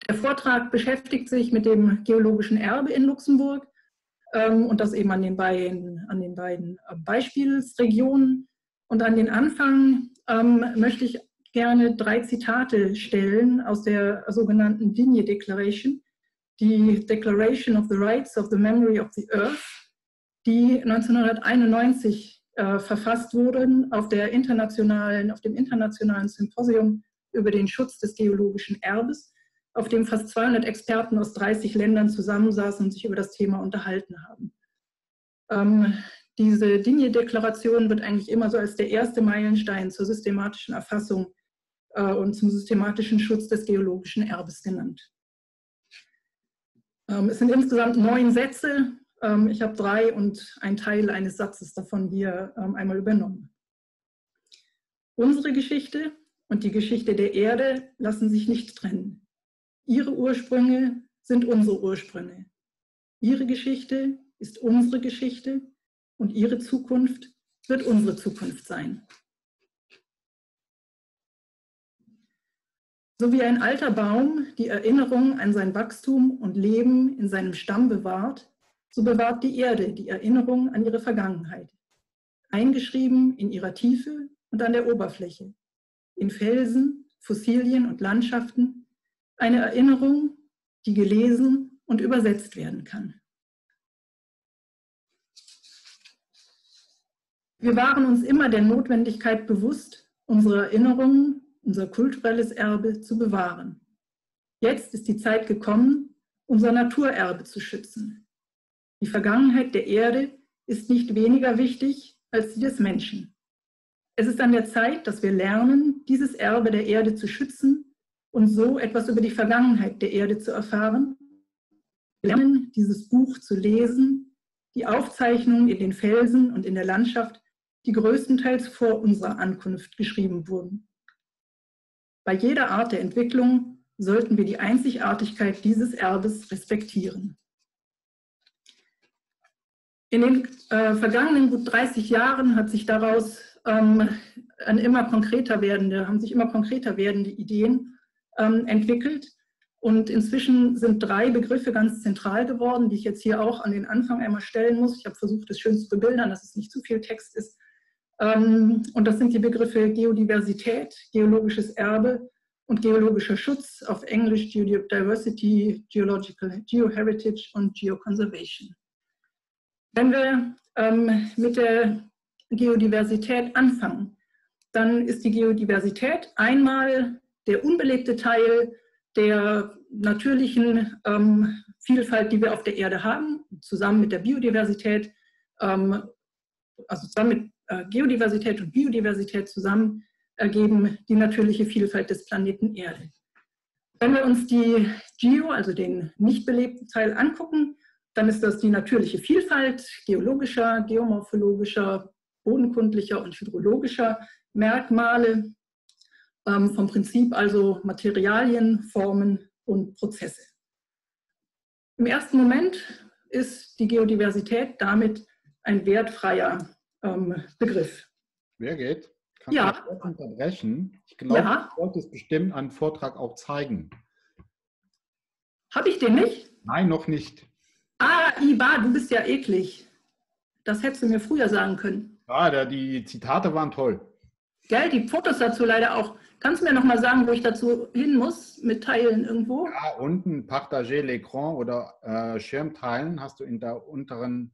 Der Vortrag beschäftigt sich mit dem geologischen Erbe in Luxemburg und das eben an den beiden Beispielsregionen. Und an den Anfang möchte ich gerne 3 Zitate stellen aus der sogenannten Digne Declaration, die Declaration of the Rights of the Memory of the Earth, die 1991 verfasst wurden auf dem internationalen Symposium über den Schutz des geologischen Erbes, auf dem fast 200 Experten aus 30 Ländern zusammensaßen und sich über das Thema unterhalten haben. Diese Digne-Deklaration wird eigentlich immer so als der erste Meilenstein zur systematischen Erfassung und zum systematischen Schutz des geologischen Erbes genannt. Es sind insgesamt 9 Sätze. Ich habe 3 und einen Teil eines Satzes davon hier einmal übernommen. Unsere Geschichte und die Geschichte der Erde lassen sich nicht trennen. Ihre Ursprünge sind unsere Ursprünge. Ihre Geschichte ist unsere Geschichte und ihre Zukunft wird unsere Zukunft sein. So wie ein alter Baum die Erinnerung an sein Wachstum und Leben in seinem Stamm bewahrt, so bewahrt die Erde die Erinnerung an ihre Vergangenheit, eingeschrieben in ihrer Tiefe und an der Oberfläche, in Felsen, Fossilien und Landschaften, eine Erinnerung, die gelesen und übersetzt werden kann. Wir waren uns immer der Notwendigkeit bewusst, unsere Erinnerungen, unser kulturelles Erbe zu bewahren. Jetzt ist die Zeit gekommen, unser Naturerbe zu schützen. Die Vergangenheit der Erde ist nicht weniger wichtig als die des Menschen. Es ist an der Zeit, dass wir lernen, dieses Erbe der Erde zu schützen und so etwas über die Vergangenheit der Erde zu erfahren. Wir lernen, dieses Buch zu lesen, die Aufzeichnungen in den Felsen und in der Landschaft, die größtenteils vor unserer Ankunft geschrieben wurden. Bei jeder Art der Entwicklung sollten wir die Einzigartigkeit dieses Erbes respektieren. In den vergangenen gut 30 Jahren hat sich daraus haben sich immer konkreter werdende Ideen entwickelt. Und inzwischen sind 3 Begriffe ganz zentral geworden, die ich jetzt hier auch an den Anfang einmal stellen muss. Ich habe versucht, das schön zu bebildern, dass es nicht zu viel Text ist. Und das sind die Begriffe Geodiversität, geologisches Erbe und geologischer Schutz, auf Englisch Geodiversity, Geoheritage und Geoconservation. Wenn wir mit der Geodiversität anfangen, dann ist die Geodiversität einmal der unbelebte Teil der natürlichen Vielfalt, die wir auf der Erde haben, zusammen mit der Biodiversität, also zusammen mit Geodiversität und Biodiversität zusammen ergeben die natürliche Vielfalt des Planeten Erde. Wenn wir uns die also den nicht belebten Teil angucken, dann ist das die natürliche Vielfalt geologischer, geomorphologischer, bodenkundlicher und hydrologischer Merkmale, vom Prinzip also Materialien, Formen und Prozesse. Im ersten Moment ist die Geodiversität damit ein wertfreier Begriff. Wer geht? Kann ja. Ich das unterbrechen? Ich glaube, ja. du solltest bestimmt einen Vortrag auch zeigen. Habe ich den nicht? Nein, noch nicht. Ah, Iva, du bist ja eklig. Das hättest du mir früher sagen können. Ja, die Zitate waren toll. Gell, die Fotos dazu leider auch. Kannst du mir noch mal sagen, wo ich dazu hin muss, mit Teilen irgendwo? Ja, unten Partager l'écran oder Schirm teilen hast du in der unteren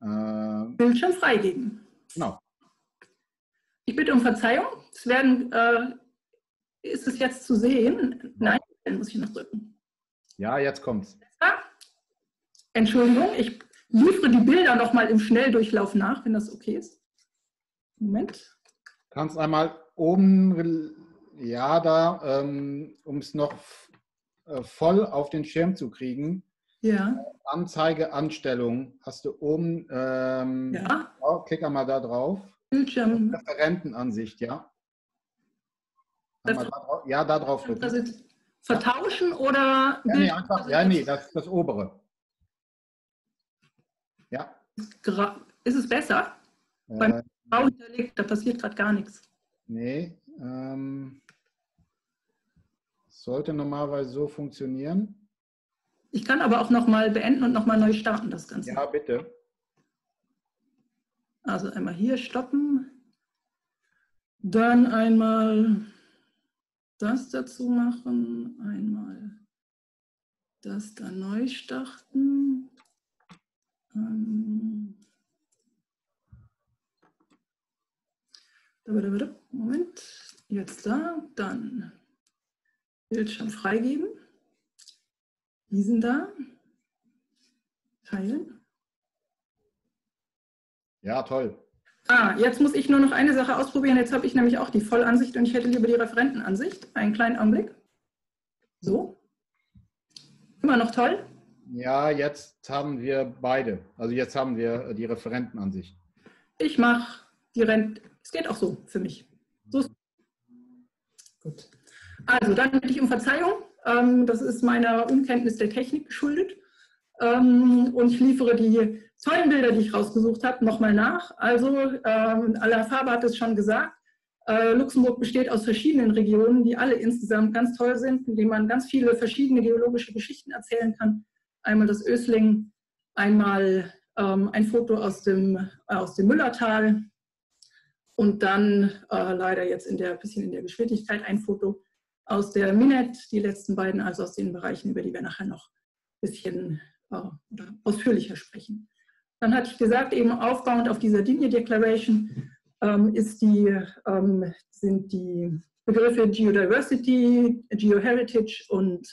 Bildschirm freigeben. Genau. Ich bitte um Verzeihung. Ist es jetzt zu sehen? Nein, dann muss ich noch drücken. Ja, jetzt kommt's. Entschuldigung, ich liefere die Bilder noch mal im Schnelldurchlauf nach, wenn das okay ist. Moment. Kannst einmal oben, ja, da, um es noch voll auf den Schirm zu kriegen. Ja. Anzeige, Anstellung, hast du oben, ja. Oh, klick einmal da drauf. Bildschirm. Referentenansicht, ja. Ja, da drauf drücken. Also vertauschen oder? Ja, nee, einfach, ja, nee, das obere. Ja. Ist es besser? Beim Grau hinterlegt, da passiert gerade gar nichts. Nee. sollte normalerweise so funktionieren. Ich kann aber auch nochmal beenden und nochmal neu starten, das Ganze. Ja, bitte. Also einmal hier stoppen, dann einmal das dazu machen, einmal das da neu starten. Moment, jetzt da, dann Bildschirm freigeben, diesen da, teilen. Ja, toll. Jetzt muss ich nur noch eine Sache ausprobieren. Jetzt habe ich nämlich auch die Vollansicht und ich hätte lieber die Referentenansicht. Einen kleinen Augenblick. So. Immer noch toll? Ja, jetzt haben wir beide. Also jetzt haben wir die Referentenansicht. Ich mache die es geht auch so für mich. So ist gut. Also dann bitte ich um Verzeihung. Das ist meiner Unkenntnis der Technik geschuldet. Und ich liefere die tollen Bilder, die ich rausgesucht habe, nochmal nach. Also, Alain Faber hat es schon gesagt, Luxemburg besteht aus verschiedenen Regionen, die alle insgesamt ganz toll sind, in denen man ganz viele verschiedene geologische Geschichten erzählen kann. Einmal das Ösling, einmal ein Foto aus dem Müllertal und dann leider jetzt bisschen in der Geschwindigkeit ein Foto aus der Minette, die letzten beiden, also aus den Bereichen, über die wir nachher noch ein bisschen oder ausführlicher sprechen. Dann hatte ich gesagt, eben aufbauend auf dieser Digne Declaration sind die Begriffe Geodiversity, Geoheritage und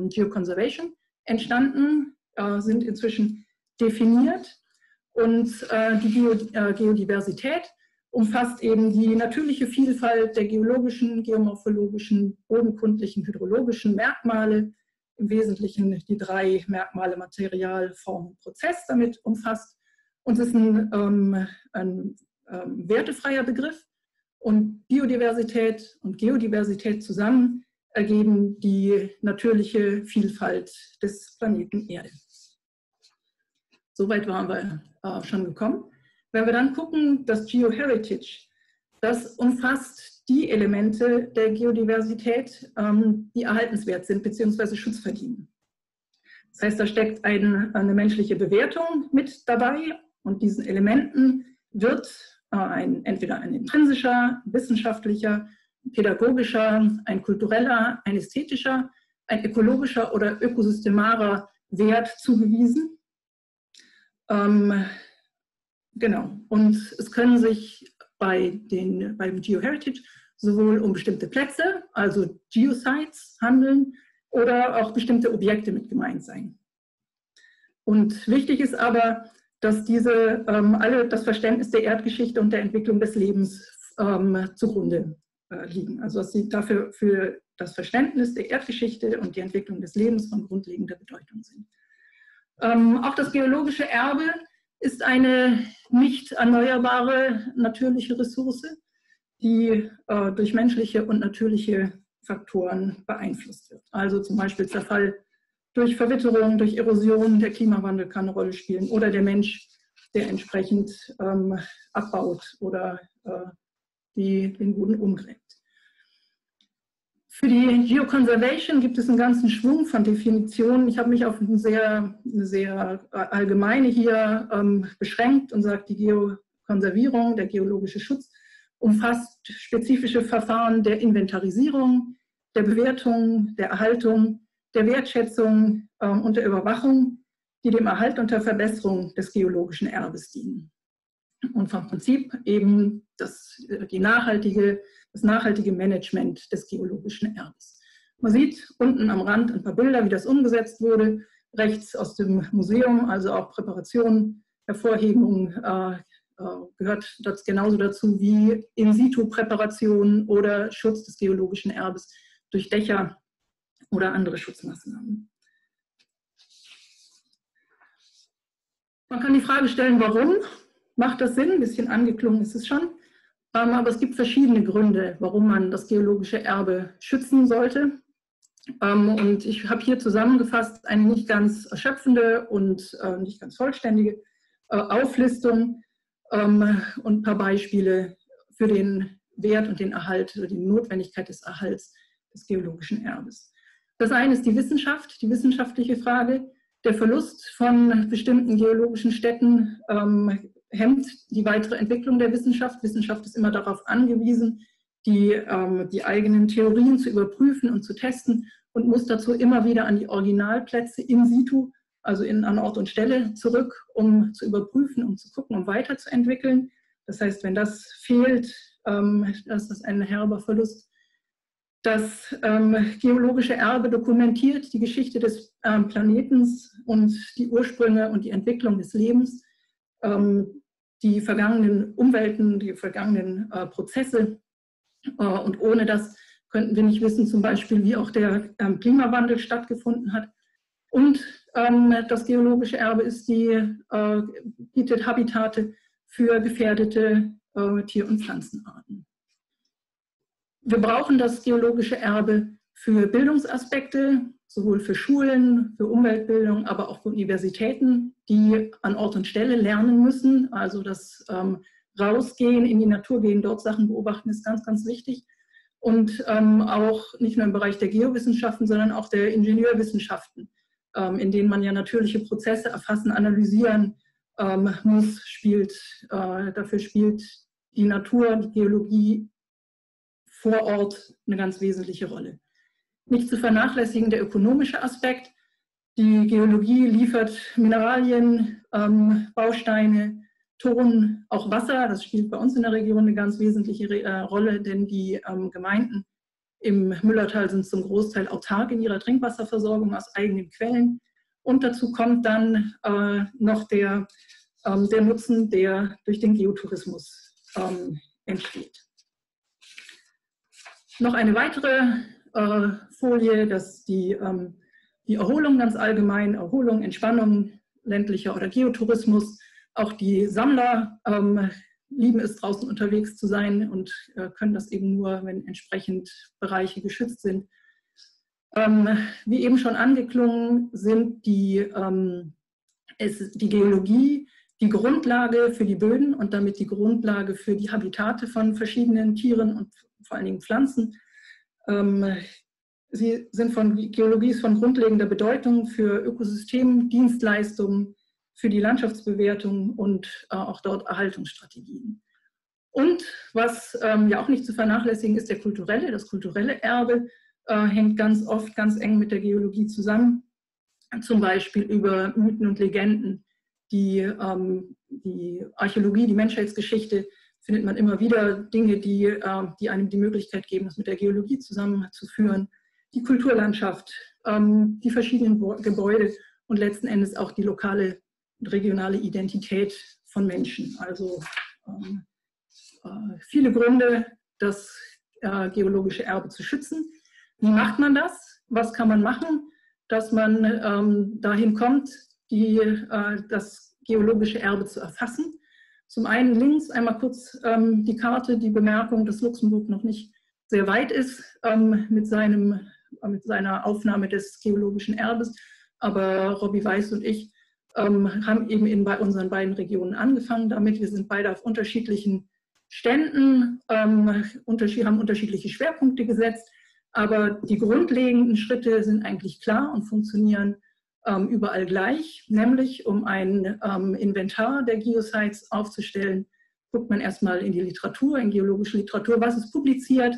Geoconservation entstanden, sind inzwischen definiert und die Geodiversität umfasst eben die natürliche Vielfalt der geologischen, geomorphologischen, bodenkundlichen, hydrologischen Merkmale, im Wesentlichen die 3 Merkmale Material, Form und Prozess damit umfasst. Und es ist ein wertefreier Begriff. Und Biodiversität und Geodiversität zusammen ergeben die natürliche Vielfalt des Planeten Erde. Soweit waren wir schon gekommen. Wenn wir dann gucken, das Geoheritage, das umfasst die Elemente der Geodiversität, die erhaltenswert sind bzw. Schutz verdienen. Das heißt, da steckt eine menschliche Bewertung mit dabei und diesen Elementen wird entweder ein intrinsischer, wissenschaftlicher, pädagogischer, ein kultureller, ein ästhetischer, ein ökologischer oder ökosystemarer Wert zugewiesen. Genau. Und es können sich beim Geoheritage sowohl um bestimmte Plätze, also Geosites, handeln oder auch bestimmte Objekte mit gemeint sein. Und wichtig ist aber, dass diese alle das Verständnis der Erdgeschichte und der Entwicklung des Lebens zugrunde liegen. Also dass sie dafür für das Verständnis der Erdgeschichte und die Entwicklung des Lebens von grundlegender Bedeutung sind. Auch das geologische Erbe ist eine nicht erneuerbare natürliche Ressource, die durch menschliche und natürliche Faktoren beeinflusst wird. Also zum Beispiel Zerfall durch Verwitterung, durch Erosion, der Klimawandel kann eine Rolle spielen oder der Mensch, der entsprechend abbaut oder den Boden umgräbt. Für die Geoconservation gibt es einen ganzen Schwung von Definitionen. Ich habe mich auf eine sehr allgemeine hier beschränkt und sage, die Geokonservierung, der geologische Schutz, umfasst spezifische Verfahren der Inventarisierung, der Bewertung, der Erhaltung, der Wertschätzung und der Überwachung, die dem Erhalt und der Verbesserung des geologischen Erbes dienen. Und vom Prinzip eben das nachhaltige Management des geologischen Erbes. Man sieht unten am Rand ein paar Bilder, wie das umgesetzt wurde. Rechts aus dem Museum, also auch Präparation, Hervorhebung gehört das genauso dazu wie In-situ-Präparation oder Schutz des geologischen Erbes durch Dächer oder andere Schutzmaßnahmen. Man kann die Frage stellen, warum? Macht das Sinn? Ein bisschen angeklungen ist es schon. Aber es gibt verschiedene Gründe, warum man das geologische Erbe schützen sollte. Und ich habe hier zusammengefasst eine nicht ganz erschöpfende und nicht ganz vollständige Auflistung und ein paar Beispiele für den Wert und den Erhalt oder die Notwendigkeit des Erhalts des geologischen Erbes. Das eine ist die Wissenschaft, die wissenschaftliche Frage. Der Verlust von bestimmten geologischen Städten hemmt die weitere Entwicklung der Wissenschaft. Wissenschaft ist immer darauf angewiesen, die eigenen Theorien zu überprüfen und zu testen und muss dazu immer wieder an die Originalplätze in situ, also an Ort und Stelle zurück, um zu überprüfen, um zu gucken, um weiterzuentwickeln. Das heißt, wenn das fehlt, ist das ein herber Verlust. Das geologische Erbe dokumentiert die Geschichte des Planetens und die Ursprünge und die Entwicklung des Lebens, die vergangenen Umwelten, die vergangenen Prozesse. Und ohne das könnten wir nicht wissen, zum Beispiel, wie auch der Klimawandel stattgefunden hat. Und das geologische Erbe bietet Habitate für gefährdete Tier- und Pflanzenarten. Wir brauchen das geologische Erbe für Bildungsaspekte, sowohl für Schulen, für Umweltbildung, aber auch für Universitäten, die an Ort und Stelle lernen müssen. Also das Rausgehen, in die Natur gehen, dort Sachen beobachten, ist ganz, ganz wichtig. Und auch nicht nur im Bereich der Geowissenschaften, sondern auch der Ingenieurwissenschaften, in denen man ja natürliche Prozesse erfassen, analysieren muss, dafür spielt die Natur, die Geologie vor Ort eine ganz wesentliche Rolle. Nicht zu vernachlässigen der ökonomische Aspekt. Die Geologie liefert Mineralien, Bausteine, Ton, auch Wasser. Das spielt bei uns in der Region eine ganz wesentliche Rolle, denn die Gemeinden im Müllertal sind zum Großteil autark in ihrer Trinkwasserversorgung aus eigenen Quellen. Und dazu kommt dann noch der Nutzen, der durch den Geotourismus entsteht. Noch eine weitere Folie, dass die Erholung ganz allgemein, Erholung, Entspannung, ländlicher oder Geotourismus, auch die Sammler lieben es, draußen unterwegs zu sein und können das eben nur, wenn entsprechend Bereiche geschützt sind. Wie eben schon angeklungen, sind die Geologie die Grundlage für die Böden und damit die Grundlage für die Habitate von verschiedenen Tieren und vor allen Dingen Pflanzen. Geologie ist von grundlegender Bedeutung für Ökosystemdienstleistungen, für die Landschaftsbewertung und auch dort Erhaltungsstrategien. Und was ja auch nicht zu vernachlässigen ist, das kulturelle Erbe hängt ganz oft ganz eng mit der Geologie zusammen, zum Beispiel über Mythen und Legenden, die Archäologie, die Menschheitsgeschichte, findet man immer wieder Dinge, die einem die Möglichkeit geben, das mit der Geologie zusammenzuführen. Die Kulturlandschaft, die verschiedenen Gebäude und letzten Endes auch die lokale und regionale Identität von Menschen. Also viele Gründe, das geologische Erbe zu schützen. Wie macht man das? Was kann man machen, dass man dahin kommt, das geologische Erbe zu erfassen? Zum einen links einmal kurz die Karte, die Bemerkung, dass Luxemburg noch nicht sehr weit ist mit seiner Aufnahme des geologischen Erbes. Aber Robbie Weiß und ich haben eben bei unseren beiden Regionen angefangen damit. Wir sind beide auf unterschiedlichen Ständen, haben unterschiedliche Schwerpunkte gesetzt. Aber die grundlegenden Schritte sind eigentlich klar und funktionieren überall gleich, nämlich um ein Inventar der Geosites aufzustellen, guckt man erstmal in die Literatur, in geologische Literatur, was ist publiziert,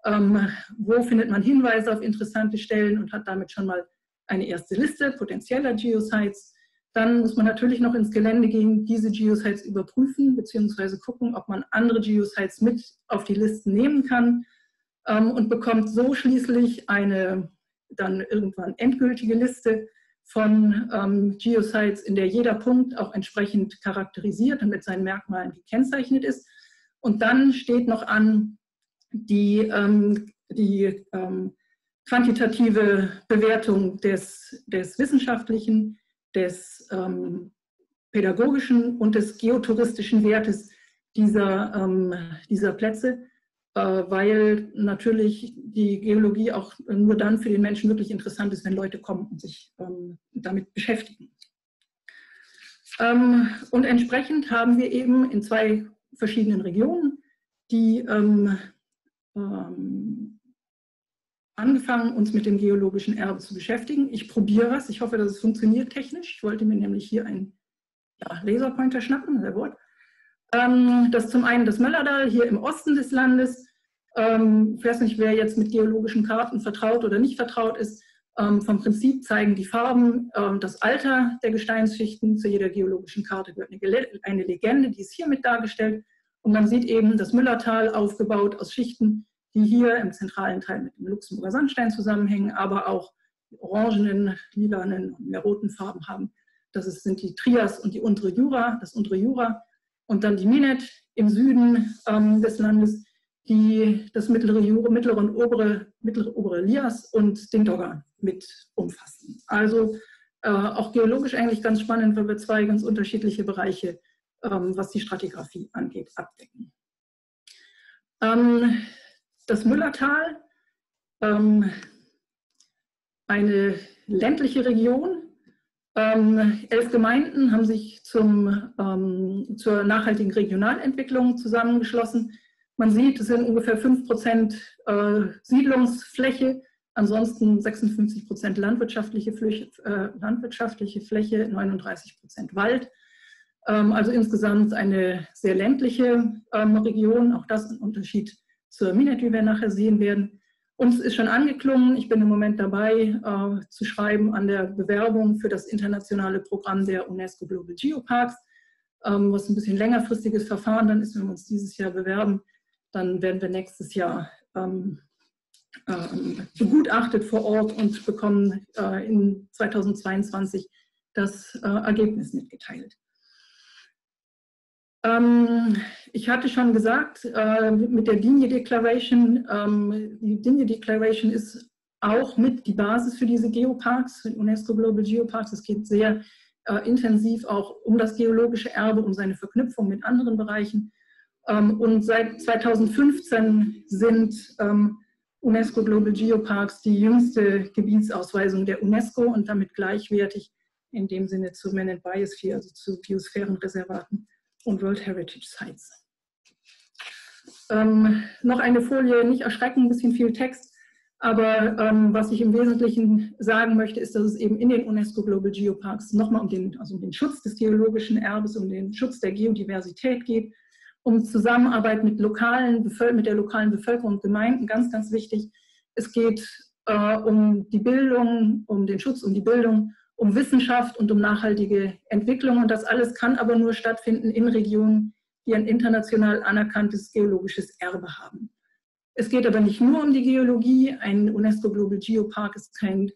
wo findet man Hinweise auf interessante Stellen und hat damit schon mal eine erste Liste potenzieller Geosites. Dann muss man natürlich noch ins Gelände gehen, diese Geosites überprüfen, beziehungsweise gucken, ob man andere Geosites mit auf die Listen nehmen kann und bekommt so schließlich eine dann irgendwann endgültige Liste von Geosites, in der jeder Punkt auch entsprechend charakterisiert und mit seinen Merkmalen gekennzeichnet ist. Und dann steht noch an die quantitative Bewertung des wissenschaftlichen, des pädagogischen und des geotouristischen Wertes dieser Plätze, weil natürlich die Geologie auch nur dann für den Menschen wirklich interessant ist, wenn Leute kommen und sich damit beschäftigen. Und entsprechend haben wir eben in zwei verschiedenen Regionen die angefangen, uns mit dem geologischen Erbe zu beschäftigen. Ich probiere was. Ich hoffe, dass es funktioniert technisch. Ich wollte mir nämlich hier einen Laserpointer schnappen, sehr gut. Das ist zum einen das Möllerdal hier im Osten des Landes. Ich weiß nicht, wer jetzt mit geologischen Karten vertraut oder nicht vertraut ist. Vom Prinzip zeigen die Farben das Alter der Gesteinsschichten. Zu jeder geologischen Karte gehört eine Legende, die ist hier mit dargestellt. Und man sieht eben das Müllertal aufgebaut aus Schichten, die hier im zentralen Teil mit dem Luxemburger Sandstein zusammenhängen, aber auch die orangenen, lilanen und mehr roten Farben haben. Sind die Trias und die untere Jura, das untere Jura. Und dann die Minet im Süden des Landes, die das mittlere und obere Lias und den Dogger mit umfassen. Also auch geologisch eigentlich ganz spannend, weil wir zwei ganz unterschiedliche Bereiche, was die Stratigraphie angeht, abdecken. Das Müllertal, eine ländliche Region. 11 Gemeinden haben sich zur nachhaltigen Regionalentwicklung zusammengeschlossen. Man sieht, es sind ungefähr 5% Siedlungsfläche, ansonsten 56% landwirtschaftliche Fläche, 39% Wald. Also insgesamt eine sehr ländliche Region, auch das ein Unterschied zur Minet, wie wir nachher sehen werden. Uns ist schon angeklungen, ich bin im Moment dabei, zu schreiben an der Bewerbung für das internationale Programm der UNESCO Global Geoparks, was ein bisschen längerfristiges Verfahren dann ist, wenn wir uns dieses Jahr bewerben. Dann werden wir nächstes Jahr begutachtet vor Ort und bekommen in 2022 das Ergebnis mitgeteilt. Ich hatte schon gesagt, mit der Digne Declaration, die Digne Declaration ist auch mit die Basis für diese Geoparks, für UNESCO Global Geoparks. Es geht sehr intensiv auch um das geologische Erbe, um seine Verknüpfung mit anderen Bereichen. Und seit 2015 sind UNESCO Global Geoparks die jüngste Gebietsausweisung der UNESCO und damit gleichwertig in dem Sinne zu Man-Made Biosphere, also zu Biosphärenreservaten und World Heritage Sites. Noch eine Folie, nicht erschrecken, ein bisschen viel Text, aber was ich im Wesentlichen sagen möchte, ist, dass es eben in den UNESCO Global Geoparks nochmal um den Schutz des geologischen Erbes, um den Schutz der Geodiversität geht, um Zusammenarbeit mit der lokalen Bevölkerung und Gemeinden, ganz, ganz wichtig. Es geht um die Bildung, um den Schutz, um die Bildung, um Wissenschaft und um nachhaltige Entwicklung. Und das alles kann aber nur stattfinden in Regionen, die ein international anerkanntes geologisches Erbe haben. Es geht aber nicht nur um die Geologie. Ein UNESCO Global Geopark ist kein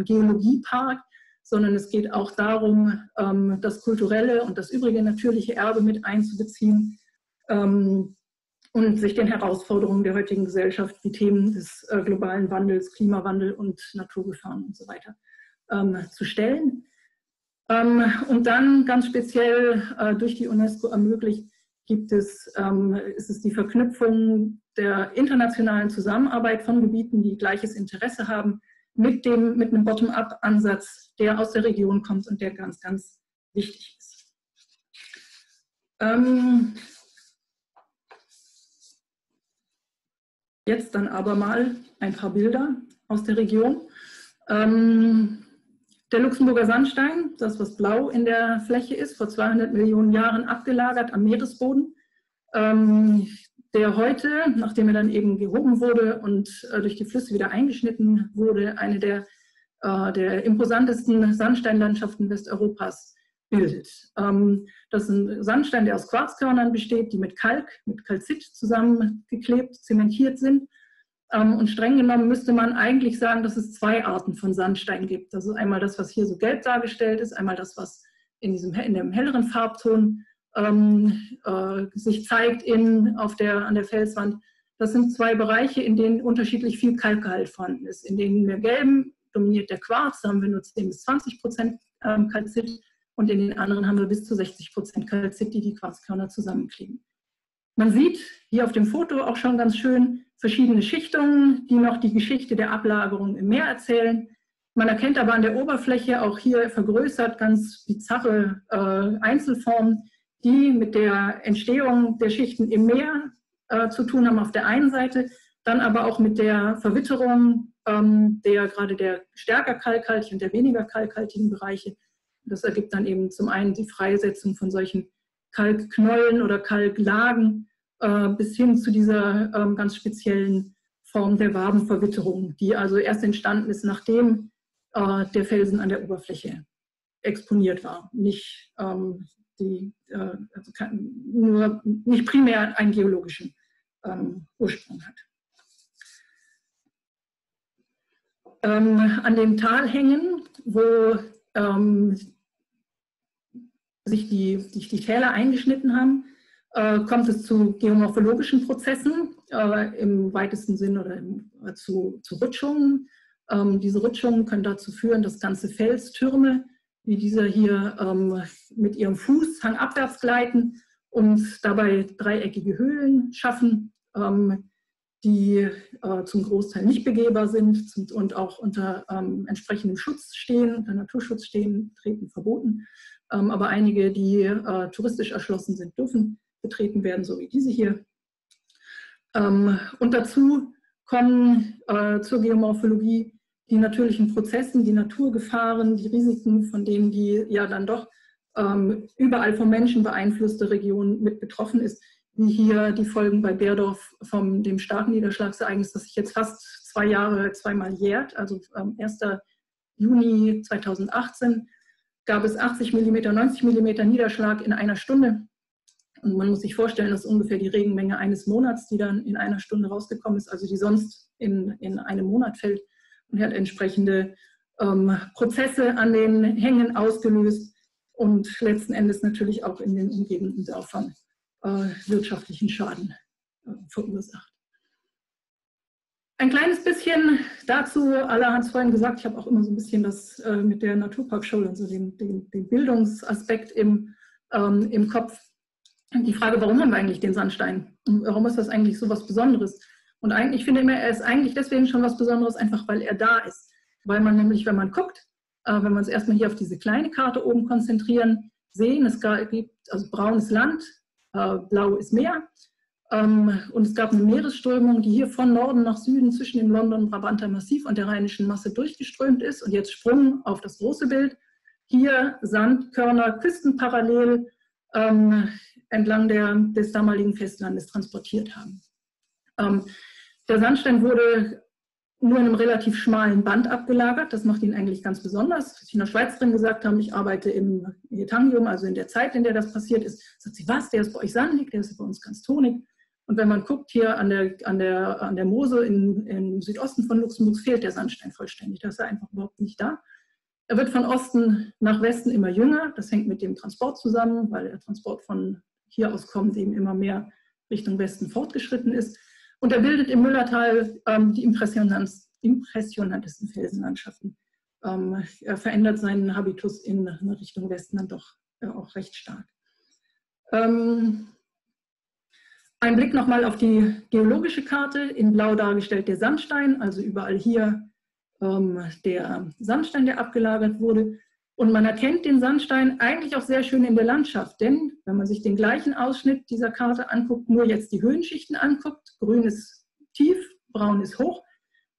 Geologiepark, sondern es geht auch darum, das kulturelle und das übrige natürliche Erbe mit einzubeziehen und sich den Herausforderungen der heutigen Gesellschaft wie Themen des globalen Wandels, Klimawandel und Naturgefahren und so weiter zu stellen. Und dann ganz speziell durch die UNESCO ermöglicht, ist es die Verknüpfung der internationalen Zusammenarbeit von Gebieten, die gleiches Interesse haben, mit einem Bottom-up-Ansatz, der aus der Region kommt und der ganz, ganz wichtig ist. Jetzt dann aber mal ein paar Bilder aus der Region. Der Luxemburger Sandstein, das was blau in der Fläche ist, vor 200 Millionen Jahren abgelagert am Meeresboden, der heute, nachdem er dann eben gehoben wurde und durch die Flüsse wieder eingeschnitten wurde, eine der imposantesten Sandsteinlandschaften Westeuropas bildet. Das ist ein Sandstein, der aus Quarzkörnern besteht, die mit Calcit zusammengeklebt, zementiert sind. Und streng genommen müsste man eigentlich sagen, dass es zwei Arten von Sandstein gibt. Das ist einmal das, was hier so gelb dargestellt ist, einmal das, was in dem helleren Farbton sich zeigt an der Felswand. Das sind zwei Bereiche, in denen unterschiedlich viel Kalkgehalt vorhanden ist. In den gelben dominiert der Quarz, da haben wir nur 10 bis 20% Calcit, und in den anderen haben wir bis zu 60% Calcit, die Quarzkörner zusammenkleben. Man sieht hier auf dem Foto auch schon ganz schön verschiedene Schichtungen, die noch die Geschichte der Ablagerung im Meer erzählen. Man erkennt aber an der Oberfläche auch hier vergrößert ganz bizarre Einzelformen, die mit der Entstehung der Schichten im Meer zu tun haben auf der einen Seite, dann aber auch mit der Verwitterung gerade der stärker kalkhaltigen und der weniger kalkhaltigen Bereiche. Das ergibt dann eben zum einen die Freisetzung von solchen Kalkknollen oder Kalklagen bis hin zu dieser ganz speziellen Form der Wabenverwitterung, die also erst entstanden ist, nachdem der Felsen an der Oberfläche exponiert war, nicht, nicht primär einen geologischen Ursprung hat. An den Talhängen, wo sich die Täler eingeschnitten haben, kommt es zu geomorphologischen Prozessen im weitesten Sinn oder zu Rutschungen. Diese Rutschungen können dazu führen, dass ganze Felstürme, wie dieser hier, mit ihrem Fuß hangabwärts gleiten und dabei dreieckige Höhlen schaffen, die zum Großteil nicht begehbar sind und auch unter entsprechendem Schutz stehen, unter Naturschutz stehen, treten verboten. Aber einige, die touristisch erschlossen sind, dürfen betreten werden, so wie diese hier. Und dazu kommen zur Geomorphologie die natürlichen Prozessen, die Naturgefahren, die Risiken, von denen die ja dann doch überall vom Menschen beeinflusste Region mit betroffen ist, wie hier die Folgen bei Berdorf von dem starken Niederschlagsereignis, das sich jetzt fast 2 Jahre zweimal jährt. Also 1. Juni 2018 gab es 80 mm, 90 mm Niederschlag in einer Stunde. Und man muss sich vorstellen, das ist ungefähr die Regenmenge eines Monats, die dann in einer Stunde rausgekommen ist, also die sonst in einem Monat fällt, und hat entsprechende Prozesse an den Hängen ausgelöst und letzten Endes natürlich auch in den umgebenden Dörfern wirtschaftlichen Schaden verursacht. Ein kleines bisschen dazu, Alla hat es vorhin gesagt, ich habe auch immer so ein bisschen das mit der Naturparkschule, also den Bildungsaspekt im Kopf. Die Frage, warum haben wir eigentlich den Sandstein? Und warum ist das eigentlich so was Besonderes? Und eigentlich, ich finde immer, er ist eigentlich deswegen schon was Besonderes, einfach weil er da ist. Weil man nämlich, wenn man guckt, wenn wir uns erstmal hier auf diese kleine Karte oben konzentrieren, sehen, es gibt also braunes Land, blau ist Meer. Und es gab eine Meeresströmung, die hier von Norden nach Süden zwischen dem London-Brabanter Massiv und der Rheinischen Masse durchgeströmt ist. Und jetzt Sprung auf das große Bild. Hier Sandkörner küstenparallel entlang des damaligen Festlandes transportiert haben. Der Sandstein wurde nur in einem relativ schmalen Band abgelagert. Das macht ihn eigentlich ganz besonders. Als ich in der Schweiz drin gesagt habe, ich arbeite im Hetangium, also in der Zeit, in der das passiert ist, sagt sie, was, der ist bei euch sandig, der ist bei uns ganz tonig. Und wenn man guckt, hier an der Mosel im Südosten von Luxemburg fehlt der Sandstein vollständig. Das ist einfach überhaupt nicht da. Er wird von Osten nach Westen immer jünger. Das hängt mit dem Transport zusammen, weil der Transport von hier aus kommt eben immer mehr Richtung Westen fortgeschritten ist. Und er bildet im Müllertal die impressionantesten Felsenlandschaften. Er verändert seinen Habitus in Richtung Westen dann doch auch recht stark. Ein Blick nochmal auf die geologische Karte. In blau dargestellt der Sandstein, also überall hier der Sandstein, der abgelagert wurde. Und man erkennt den Sandstein eigentlich auch sehr schön in der Landschaft, denn wenn man sich den gleichen Ausschnitt dieser Karte anguckt, nur jetzt die Höhenschichten anguckt, grün ist tief, braun ist hoch,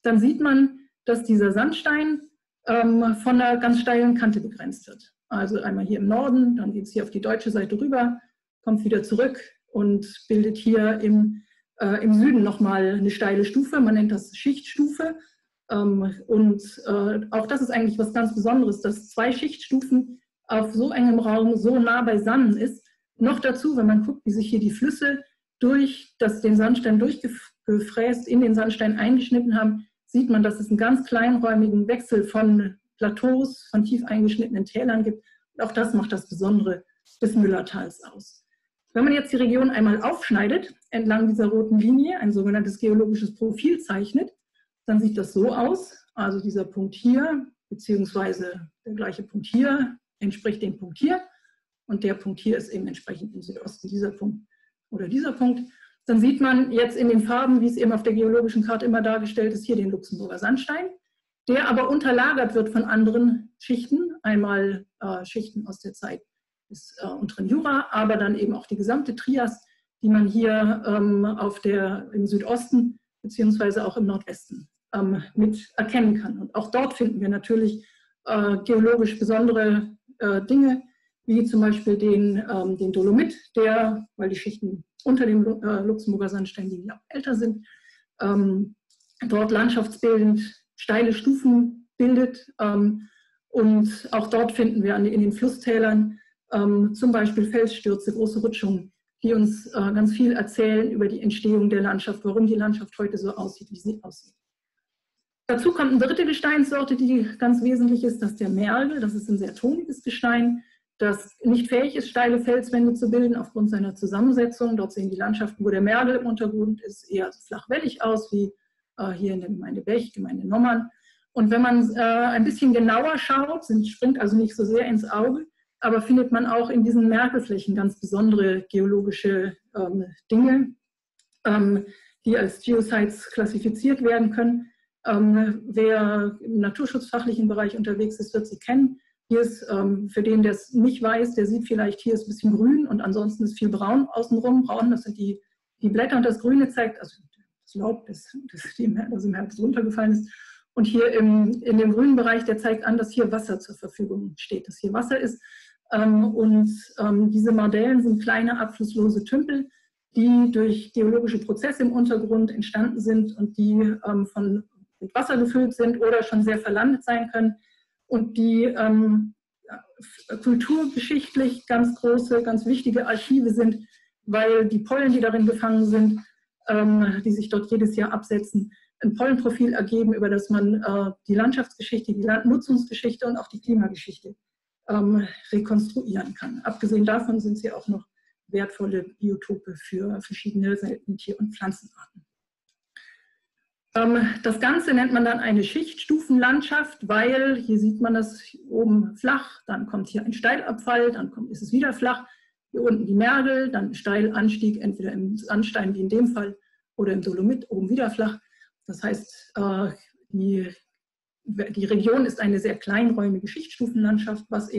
dann sieht man, dass dieser Sandstein von einer ganz steilen Kante begrenzt wird. Also einmal hier im Norden, dann geht es hier auf die deutsche Seite rüber, kommt wieder zurück und bildet hier im Süden nochmal eine steile Stufe, man nennt das Schichtstufe. Und auch das ist eigentlich was ganz Besonderes, dass 2 Schichtstufen auf so engem Raum so nah beisammen ist. Noch dazu, wenn man guckt, wie sich hier die Flüsse durch den Sandstein durchgefräst, in den Sandstein eingeschnitten haben, sieht man, dass es einen ganz kleinräumigen Wechsel von Plateaus, von tief eingeschnittenen Tälern gibt. Und auch das macht das Besondere des Müllertals aus. Wenn man jetzt die Region einmal aufschneidet, entlang dieser roten Linie, ein sogenanntes geologisches Profil zeichnet, dann sieht das so aus, also dieser Punkt hier, beziehungsweise der gleiche Punkt hier, entspricht dem Punkt hier und der Punkt hier ist eben entsprechend im Südosten dieser Punkt oder dieser Punkt. Dann sieht man jetzt in den Farben, wie es eben auf der geologischen Karte immer dargestellt ist, hier den Luxemburger Sandstein, der aber unterlagert wird von anderen Schichten, einmal Schichten aus der Zeit des unteren Jura, aber dann eben auch die gesamte Trias, die man hier im Südosten beziehungsweise auch im Nordwesten mit erkennen kann. Und auch dort finden wir natürlich geologisch besondere Dinge, wie zum Beispiel den Dolomit, weil die Schichten unter dem Luxemburger Sandstein liegen, ja auch älter sind, dort landschaftsbildend steile Stufen bildet. Und auch dort finden wir in den Flusstälern zum Beispiel Felsstürze, große Rutschungen, die uns ganz viel erzählen über die Entstehung der Landschaft, warum die Landschaft heute so aussieht, wie sie aussieht. Dazu kommt eine dritte Gesteinssorte, die ganz wesentlich ist, das ist der Mergel. Das ist ein sehr toniges Gestein, das nicht fähig ist, steile Felswände zu bilden aufgrund seiner Zusammensetzung. Dort sehen die Landschaften, wo der Mergel im Untergrund ist, eher flachwellig aus, wie hier in der Gemeinde Bech, Gemeinde Nommern. Und wenn man ein bisschen genauer schaut, springt also nicht so sehr ins Auge, aber findet man auch in diesen Mergelflächen ganz besondere geologische Dinge, die als Geosites klassifiziert werden können. Wer im naturschutzfachlichen Bereich unterwegs ist, wird sie kennen. Hier ist, für den, der es nicht weiß, der sieht vielleicht, hier ist ein bisschen grün und ansonsten ist viel braun außenrum. Braun, das sind die Blätter, und das Grüne zeigt, also das Laub, das im Herbst runtergefallen ist. Und hier in dem grünen Bereich, der zeigt an, dass hier Wasser zur Verfügung steht, dass hier Wasser ist. Diese Mardellen sind kleine abflusslose Tümpel, die durch geologische Prozesse im Untergrund entstanden sind und die mit Wasser gefüllt sind oder schon sehr verlandet sein können und die kulturgeschichtlich ganz große, ganz wichtige Archive sind, weil die Pollen, die darin gefangen sind, die sich dort jedes Jahr absetzen, ein Pollenprofil ergeben, über das man die Landschaftsgeschichte, die Landnutzungsgeschichte und auch die Klimageschichte rekonstruieren kann. Abgesehen davon sind sie auch noch wertvolle Biotope für verschiedene seltene Tier- und Pflanzenarten. Das Ganze nennt man dann eine Schichtstufenlandschaft, weil hier sieht man das oben flach, dann kommt hier ein Steilabfall, dann ist es wieder flach, hier unten die Mergel, dann Steilanstieg, entweder im Sandstein wie in dem Fall oder im Dolomit, oben wieder flach. Das heißt, die Region ist eine sehr kleinräumige Schichtstufenlandschaft, was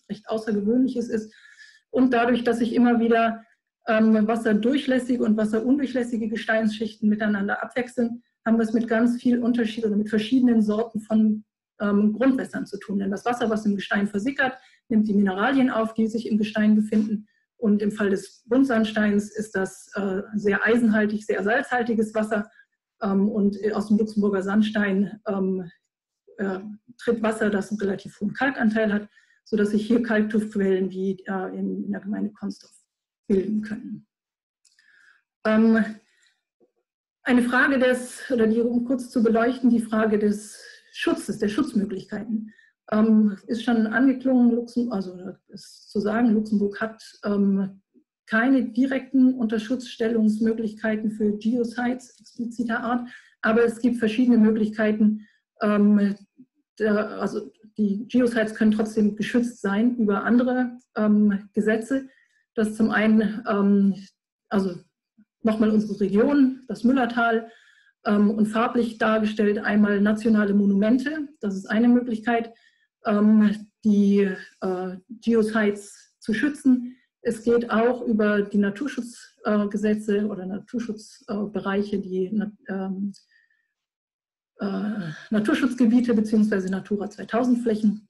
recht Außergewöhnliches ist. Und dadurch, dass sich immer wieder wasserdurchlässige und wasserundurchlässige Gesteinsschichten miteinander abwechseln, haben wir es mit ganz viel Unterschied oder mit verschiedenen Sorten von Grundwässern zu tun. Denn das Wasser, was im Gestein versickert, nimmt die Mineralien auf, die sich im Gestein befinden. Und im Fall des Buntsandsteins ist das sehr eisenhaltig, sehr salzhaltiges Wasser. Und aus dem Luxemburger Sandstein tritt Wasser, das einen relativ hohen Kalkanteil hat, sodass sich hier Kalktuffquellen wie in der Gemeinde Constorf bilden können. Eine Frage um kurz zu beleuchten, die Frage des Schutzes, der Schutzmöglichkeiten, ist schon angeklungen, Luxemburg hat keine direkten Unterschutzstellungsmöglichkeiten für Geosites expliziter Art, aber es gibt verschiedene Möglichkeiten. Also die Geosites können trotzdem geschützt sein über andere Gesetze. Das zum einen, also nochmal unsere Region, das Müllertal, und farblich dargestellt einmal nationale Monumente. Das ist eine Möglichkeit, die Geosites zu schützen. Es geht auch über die Naturschutzgesetze oder Naturschutzbereiche, die Naturschutzgebiete bzw. Natura 2000 Flächen.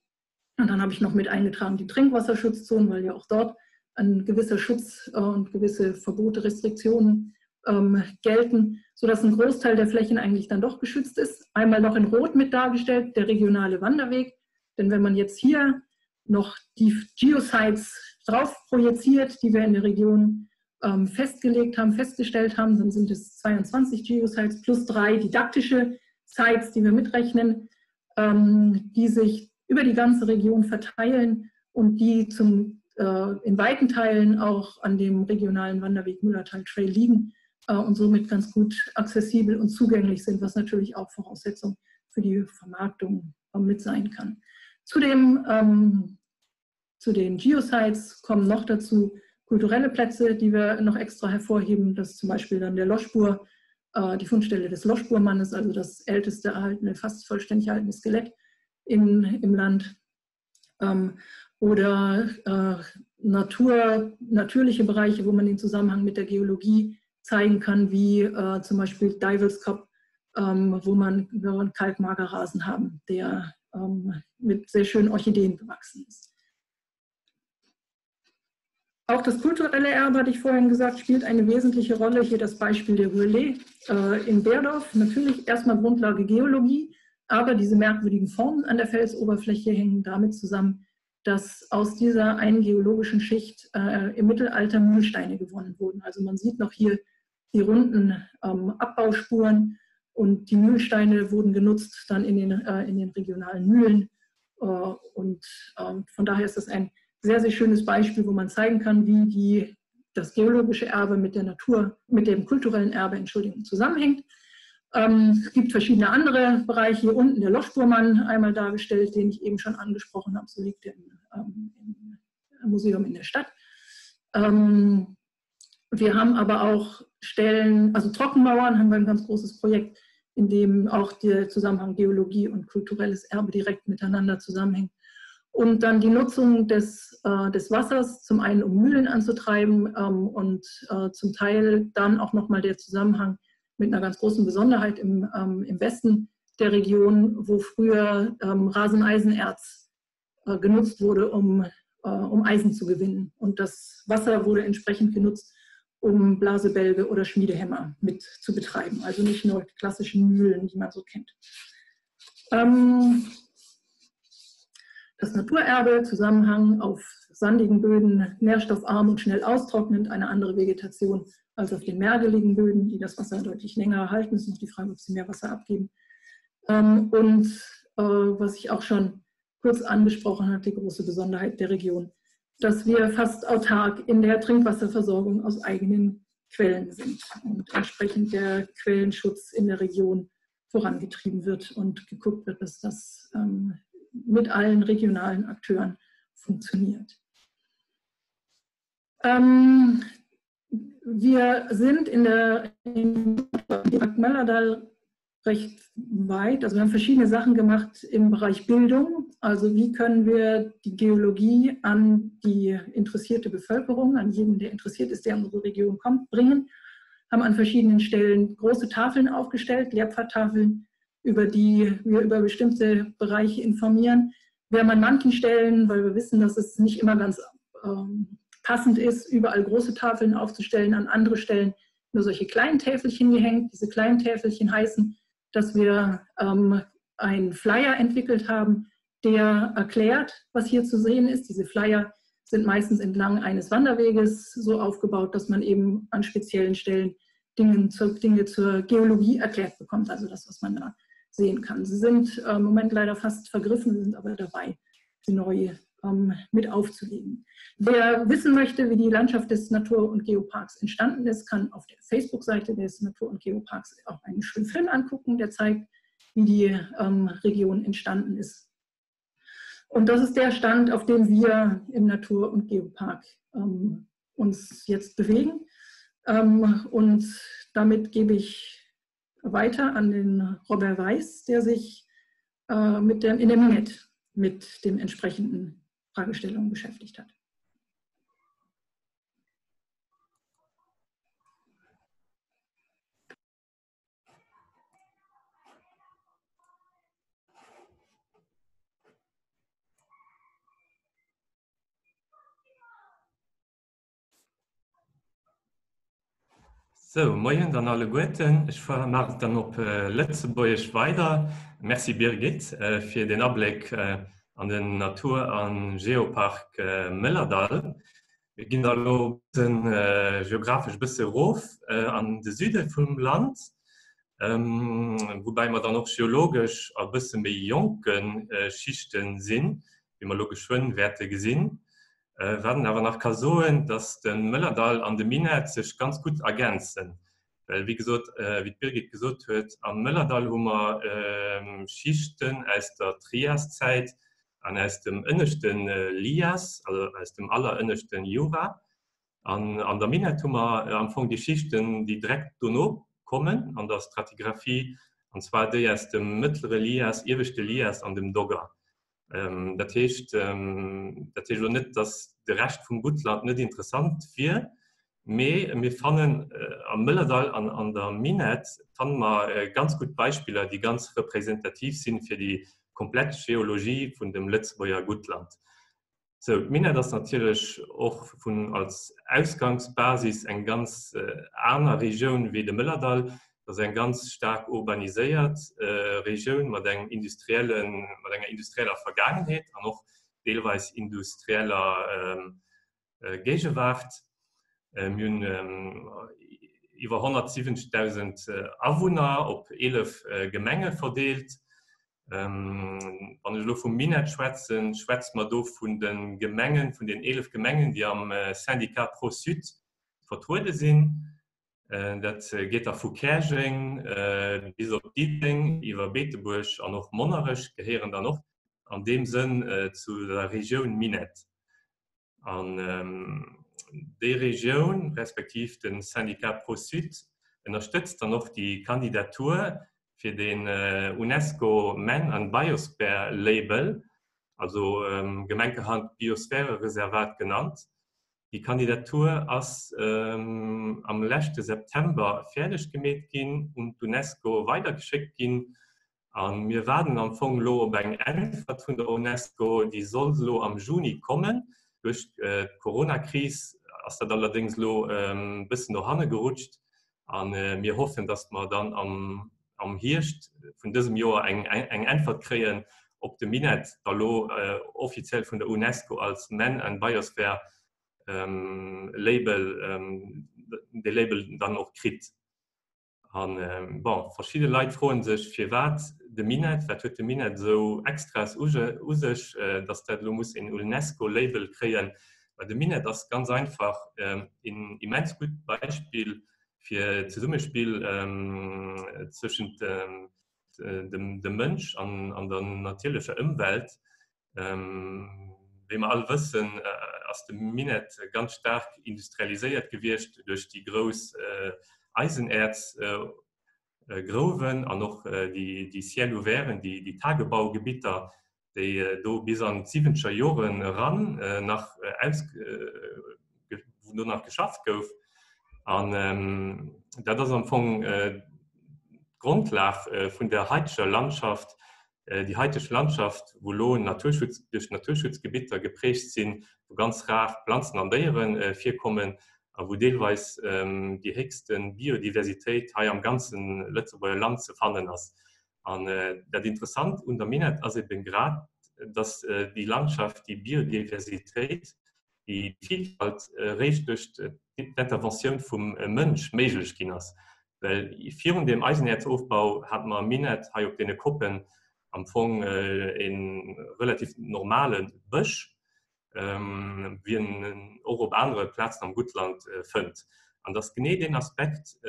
Und dann habe ich noch mit eingetragen die Trinkwasserschutzzonen, weil ja auch dort ein gewisser Schutz und gewisse Verbote, Restriktionen gelten, sodass ein Großteil der Flächen eigentlich dann doch geschützt ist. Einmal noch in Rot mit dargestellt, der regionale Wanderweg. Denn wenn man jetzt hier noch die Geosites drauf projiziert, die wir in der Region festgestellt haben, dann sind es 22 Geosites plus 3 didaktische Sites, die wir mitrechnen, die sich über die ganze Region verteilen und die in weiten Teilen auch an dem regionalen Wanderweg Müllertal Trail liegen und somit ganz gut accessibel und zugänglich sind, was natürlich auch Voraussetzung für die Vermarktung mit sein kann. Zu den Geosites kommen noch dazu kulturelle Plätze, die wir noch extra hervorheben. Das ist zum Beispiel dann der Loschbur, die Fundstelle des Loschburmannes, also das älteste erhaltene, fast vollständig erhaltene Skelett im Land. Oder natürliche Bereiche, wo man den Zusammenhang mit der Geologie zeigen kann, wie zum Beispiel Divel's Cop wo wir einen Kalkmagerrasen haben, der mit sehr schönen Orchideen bewachsen ist. Auch das kulturelle Erbe, hatte ich vorhin gesagt, spielt eine wesentliche Rolle. Hier das Beispiel der Ruellet in Berdorf. Natürlich erstmal Grundlage Geologie, aber diese merkwürdigen Formen an der Felsoberfläche hängen damit zusammen, dass aus dieser einen geologischen Schicht im Mittelalter Mühlsteine gewonnen wurden. Also man sieht noch hier die runden Abbauspuren und die Mühlsteine wurden genutzt dann in den regionalen Mühlen. Und von daher ist das ein sehr, sehr schönes Beispiel, wo man zeigen kann, wie das geologische Erbe mit der Natur, mit dem kulturellen Erbe, zusammenhängt. Es gibt verschiedene andere Bereiche. Hier unten der Loschburmann einmal dargestellt, den ich eben schon angesprochen habe. So liegt er im Museum in der Stadt. Wir haben aber auch Stellen, also Trockenmauern haben wir ein ganz großes Projekt, in dem auch der Zusammenhang Geologie und kulturelles Erbe direkt miteinander zusammenhängt. Und dann die Nutzung des Wassers, zum einen um Mühlen anzutreiben und zum Teil dann auch nochmal der Zusammenhang mit einer ganz großen Besonderheit im Westen der Region, wo früher Raseneisenerz genutzt wurde, um Eisen zu gewinnen. Und das Wasser wurde entsprechend genutzt, um Blasebälge oder Schmiedehämmer mit zu betreiben. Also nicht nur klassischen Mühlen, die man so kennt. Das Naturerbe, Zusammenhang auf sandigen Böden, nährstoffarm und schnell austrocknend, eine andere Vegetation als auf den mergeligen Böden, die das Wasser deutlich länger halten. Es ist noch die Frage, ob sie mehr Wasser abgeben. Was ich auch schon kurz angesprochen habe, die große Besonderheit der Region, dass wir fast autark in der Trinkwasserversorgung aus eigenen Quellen sind und entsprechend der Quellenschutz in der Region vorangetrieben wird und geguckt wird, dass das mit allen regionalen Akteuren funktioniert. Wir sind im Möllerdal recht weit. Also wir haben verschiedene Sachen gemacht im Bereich Bildung. Also wie können wir die Geologie an die interessierte Bevölkerung, an jeden, der interessiert ist, der in unsere Region kommt, bringen. Haben an verschiedenen Stellen große Tafeln aufgestellt, Lehrpfadtafeln, über die wir über bestimmte Bereiche informieren. Wir haben an manchen Stellen, weil wir wissen, dass es nicht immer ganz passend ist, überall große Tafeln aufzustellen, an andere Stellen nur solche kleinen Täfelchen gehängt. Diese kleinen Täfelchen heißen, dass wir einen Flyer entwickelt haben, der erklärt, was hier zu sehen ist. Diese Flyer sind meistens entlang eines Wanderweges so aufgebaut, dass man eben an speziellen Stellen Dinge zur Geologie erklärt bekommt, also das, was man da sehen kann. Sie sind im Moment leider fast vergriffen, wir sind aber dabei, sie neu mit aufzulegen. Wer wissen möchte, wie die Landschaft des Natur- und Geoparks entstanden ist, kann auf der Facebook-Seite des Natur- und Geoparks auch einen schönen Film angucken, der zeigt, wie die Region entstanden ist. Und das ist der Stand, auf dem wir im Natur- und Geopark uns jetzt bewegen. Und damit gebe ich weiter an den Robert Weiß, der sich in der Minette mit den entsprechenden Fragestellungen beschäftigt hat. So, moin an alle Guten. Ich mache dann op Lützeburg weiter. Merci Birgit für den Abblick an den Natur- und Geopark Möllerdal. Wir gehen da geografisch ein bisschen rauf an den Süden vom Land, wobei wir dann auch geologisch ein bisschen mehr jungen Schichten sind, wie man logisch schon Werte gesehen. Werden aber nach Kasoen, dass den Möllerdal an der Minette sich ganz gut ergänzen. Weil, wie gesagt, wie Birgit gesagt hat, am Möllerdal haben wir Schichten aus der Triaszeit und aus dem innersten Lias, also aus dem allerinnersten Jura. An der Minette haben wir am Anfang die Schichten, die direkt danach kommen, an der Stratigraphie, und zwar die aus dem mittleren Lias, ewigste Lias an dem Dogger. Das heißt nicht, dass der Rest vom Gutland nicht interessant wird, Wir fanden am Müllertal an der Minet fanden wir ganz gut Beispiele, die ganz repräsentativ sind für die komplette Geologie von dem Lützburger Gutland. So, Minet ist natürlich auch als Ausgangsbasis eine ganz andere Region wie der Müllertal. Das ist eine ganz stark urbanisierte Region mit einer industrieller Vergangenheit und auch teilweise industrieller Gegenwart. Wir haben über 170.000 Einwohner auf 11 Gemenge verteilt. Wenn ich von Minet schwätze, schwätzt man von den Gemengen, von den 11 Gemengen, die am Syndikat Pro Süd vertreten sind. Das geht von Kersching bis auf Dietling, über Beteburg und auch Monarisch gehören dann noch in dem Sinn zu der Region Minet. Die Region, respektive den Syndikat Pro Süd, unterstützt dann noch die Kandidatur für den UNESCO Man and Biosphere Label, also Gemenkehand Biosphäre-Reservat genannt. Die Kandidatur ist am letzten September fertig gemacht und UNESCO weitergeschickt ging. Wir werden am Anfang bei Antwort von der UNESCO, die soll am Juni kommen. Durch die Corona-Krise ist das allerdings ein bisschen noch gerutscht. Und wir hoffen, dass wir dann am Herbst von diesem Jahr eine Antwort kriegen, ob der Minet offiziell von der UNESCO als Man and Biosphere Label, der Label dann auch kriegt. Und, verschiedene Leute freuen sich, für was der Minet so extra aus sich, dass der muss ein UNESCO-Label kriegen. Weil der Minet ist ganz einfach ein immens gutes Beispiel für Zusammenspiel zwischen dem Mensch und der natürlichen Umwelt. Wie wir alle wissen, ist der Minet ganz stark industrialisiert gewesen durch die großen Eisenerzgruben und noch die Ciel ouvert, die Tagebaugebiete, die bis an 70er Jahren ran nach geschafft wurden. Und das ist am Anfang Grundlage von der heidischen Landschaft. Die heidische Landschaft, wo durch Naturschutzgebiete geprägt sind, wo ganz rar Pflanzen und Tiere vorkommen, wo teilweise die höchste Biodiversität hier am ganzen Lützburger Land zu finden ist. Und das Interessante unter Minet ist eben gerade, dass die Landschaft, die Biodiversität, die Vielfalt recht durch die Intervention vom Mensch möglich ist. Weil vor dem Eisenerzaufbau hat man Minet hier auf den Kuppen am Anfang in relativ normalen Busch, wie auch auf andere Plätze am Gutland findet. Und das genau den Aspekt,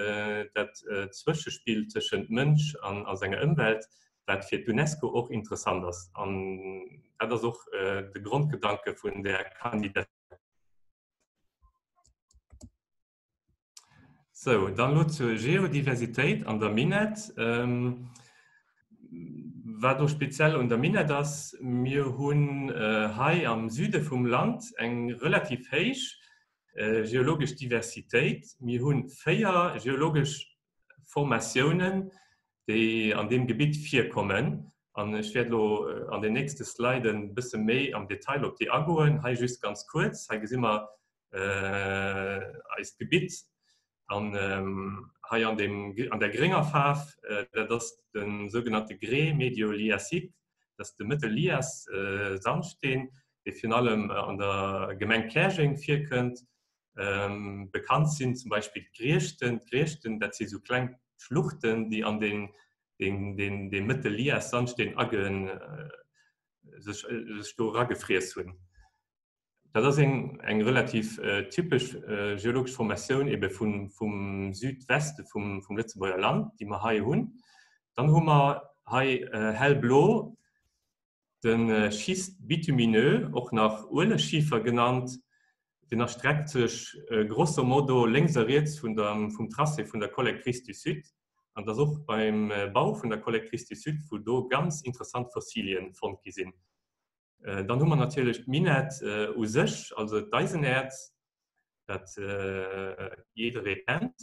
das Zwischenspiel zwischen Mensch und seiner Umwelt, das für UNESCO auch interessant ist. Und das ist auch der Grundgedanke von der Kandidatur. So, dann zur Geodiversität an der Minet. Was doch speziell an der Minet ist, wir haben hier am Süden vom Land eine relativ hohe geologische Diversität. Wir haben 4 geologische Formationen, die an dem Gebiet vorkommen. Und ich werde an den nächsten Slide ein bisschen mehr im Detail auf die angehen. Hier just ganz kurz. Hier sehen wir das Gebiet an der geringer Farbe, das ist der sogenannte Grès Medioliacique, das ist der Mittellias Sandstein, die vor allem an der Gemeinde Kersching vorkommt. Bekannt sind zum Beispiel Griechten, das sind so kleine Schluchten, die an den Mittellias Sandstein sich gefräst wurden. Das ist eine relativ typische geologische Formation eben vom Südwesten vom Lützburger Land, die wir hier haben. Dann haben wir hier hellblau den Schist bitumineux, auch nach Uhleschiefer genannt. Den erstreckt sich grosso modo links und rechts vom Trasse von der Collectrice du Sud. Und das auch beim Bau von der Collectrice du Sud, wo da ganz interessante Fossilien gefunden sind. Dann haben wir natürlich Minet aus sich, also Eisenerz, das jeder kennt.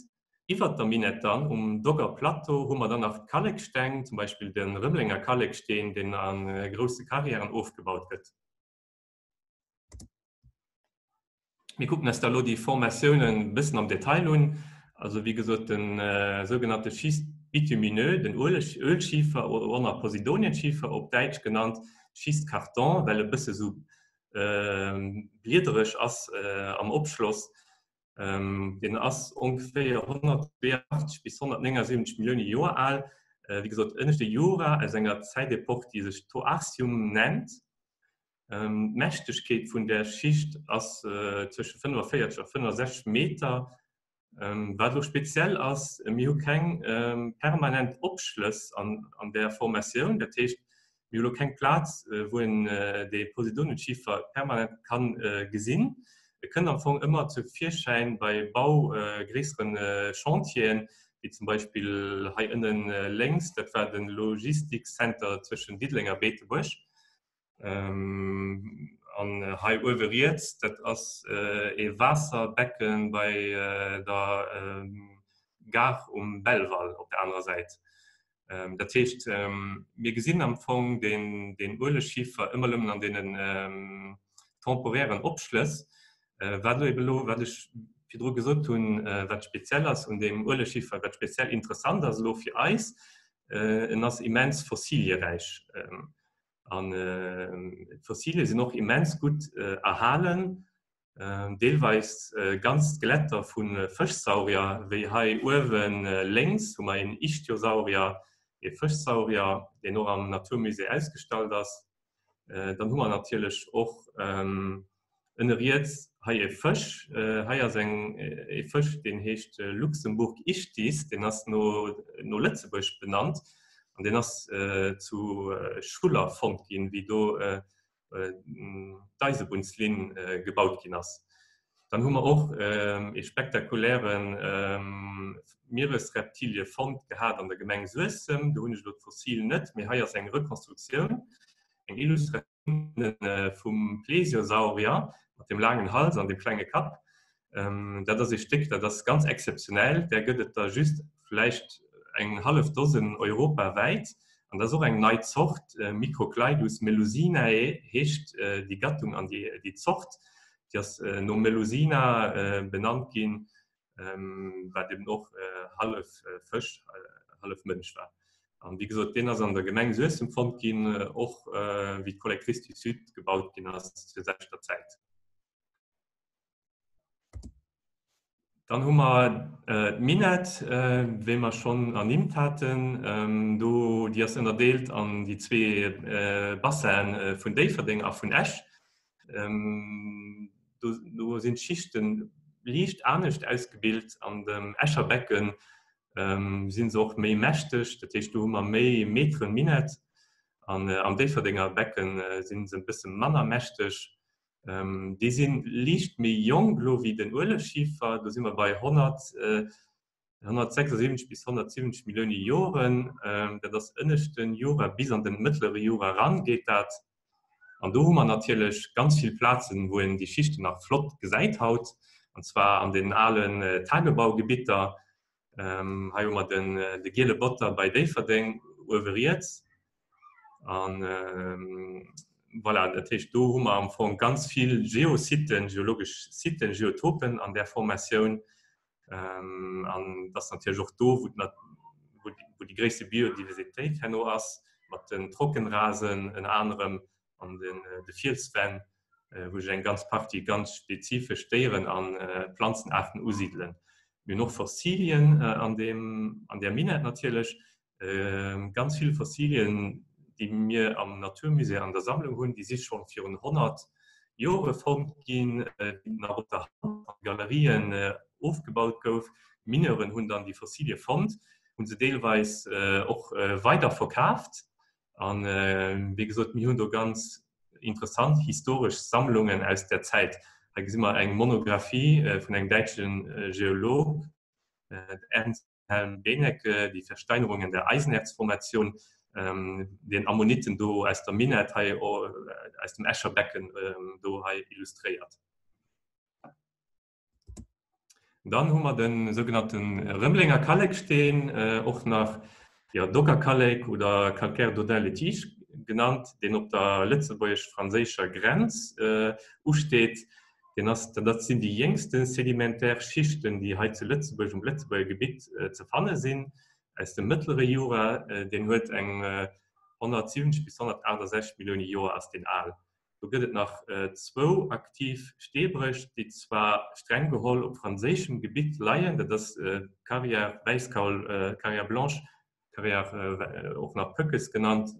Iwer der Minet dann Dogger Plateau, wo man dann auf Kalkstein, zum Beispiel den Rümmlinger Kalk stehen, den an große Karrieren aufgebaut wird. Wir gucken uns da die Formationen ein bisschen am Detail an. Also wie gesagt, den sogenannte Schist-Bitumineux, den Ölschiefer oder Posidonienschiefer, auf Deutsch genannt Schist-Karton, weil ein bisschen so gliederisch ist am Abschluss. Den ist ungefähr 180 bis 179 Millionen Jahre alt. Wie gesagt, ähnliche Jura als einer Zeitepoche, die sich Toarcium nennt. Mächtigkeit von der Schicht ist zwischen 45 und 65 Meter. Was so speziell ist, wir haben keinen permanenten Abschluss an der Formation. Das heißt, wir haben keinen Platz, wo der Posidonienschiefer permanent kann gesehen. Wir können am Anfang immer zu Vierschein bei größeren Chantieren, wie zum Beispiel hier innen längs, das war das Logistikcenter zwischen Dietlinger und Betebusch. An Hai Overiert, das ist ein Wasserbecken bei der Gare Belval auf der anderen Seite. Das heißt, wir sehen am Anfang den Ölschiefer immer an den temporären Abschluss, was ich wieder gesagt habe, was speziell ist und dem Ölschiefer, was speziell interessant ist, für Eis, ist immens fossilienreich. Fossile sind noch immens gut erhalten. Teilweise ganz Glätter von Fischsaurier, wie hier oben links, wo man einen Ichthyosaurier, einen Fischsaurier, der noch am Naturmuseum ausgestellt ist. Dann haben wir natürlich auch inneriert einen Fisch, ein Fisch, den heißt Luxemburg Ichthys, den hast du noch Lützeburg benannt. Und den hast zu Schuler von gehen, wie du Deisebunslin gebaut hast. Dann haben wir auch einen spektakulären Meeresreptilien-Fond gehabt an der Gemeinde Suessem. Da habe ich dort Fossil nicht. Wir haben jetzt eine Rekonstruktion, eine Illustration vom Plesiosaurier mit dem langen Hals und dem kleinen Kopf. Das ist ein Stück, das ist ganz exzeptionell. Der geht da just vielleicht ein halbes Dozen europaweit. Und das ist auch eine neue Zucht, Microcleidus melusinae, heißt die Gattung an die Zucht, die ist nur Melusina benannt ging, weil eben auch halb Fisch, halb Mensch war. Und wie gesagt, den ist an der Gemeinde Suessem von gehen, auch wie Collect Christi Süd gebaut ging zu der Zeit. Dann haben wir Minet, wenn wir schon annimmt hatten, die ist unterteilt an die zwei Bassins von Deiferding und von Esch. Da sind Schichten leicht anders ausgebildet. An dem Escherbecken sind sie auch mehr mächtig, das heißt, da haben wir mehr Meter Minet. Am Deiferdinger Becken sind sie ein bisschen mehr mächtig. Die sind leicht mehr jung wie den Ölschiefer, da sind wir bei 176 bis 170 Millionen Jahren, das innersten Jura bis an den mittleren Jura rangeht. Und da haben wir natürlich ganz viele Plätze, wo die Schichten nach flott gesät hat, und zwar an den allen Tagebaugebieten. Hier haben wir den gelben Butter bei Deiferding overiert. Voilà, das heißt, da haben wir am Anfang ganz viele Geositen, geologische Siten, Geotopen an der Formation. Und das ist natürlich auch da, wo die größte Biodiversität ist, mit den Trockenrasen, in anderem an den Felsfen, wo ich eine ganz Partie ganz spezifisch Tieren an Pflanzenarten ansiedeln. Wir noch Fossilien an der Mine natürlich, ganz viele Fossilien, die wir am Naturmuseum an der Sammlung haben, die sich schon 400 Jahre vorgehen, nach der Galerien aufgebaut wurden. Mineren haben dann die Fossilien gefunden und sie teilweise auch weiterverkauft. Und wie gesagt, wir haben da ganz interessante historische Sammlungen aus der Zeit. Da gibt es immer eine Monographie von einem deutschen Geologen, Ernst Helm Benecke, die Versteinerungen der Eisenerzformation, den Ammoniten aus der Mine, aus dem Escherbecken illustriert. Und dann haben wir den sogenannten Römlinger Kalk stehen, auch nach ja, Docker Kalk oder Calcaire d'Odelle Tige genannt, den auf der lützeburgisch-französischer Grenze steht. Das sind die jüngsten Sedimentärschichten, die heute zu Lützeburg und Lützeburger Gebiet zu finden sind. Aus dem mittleren Jura, den hat 170 bis 168 Millionen Jahre aus den Aal. So gibt es noch zwei aktiv Stehbrüche, die zwar streng geholt auf französischem Gebiet liegen, das Carrière Weißkaul, Carrière Blanche, Carrière auch nach Pöckes genannt,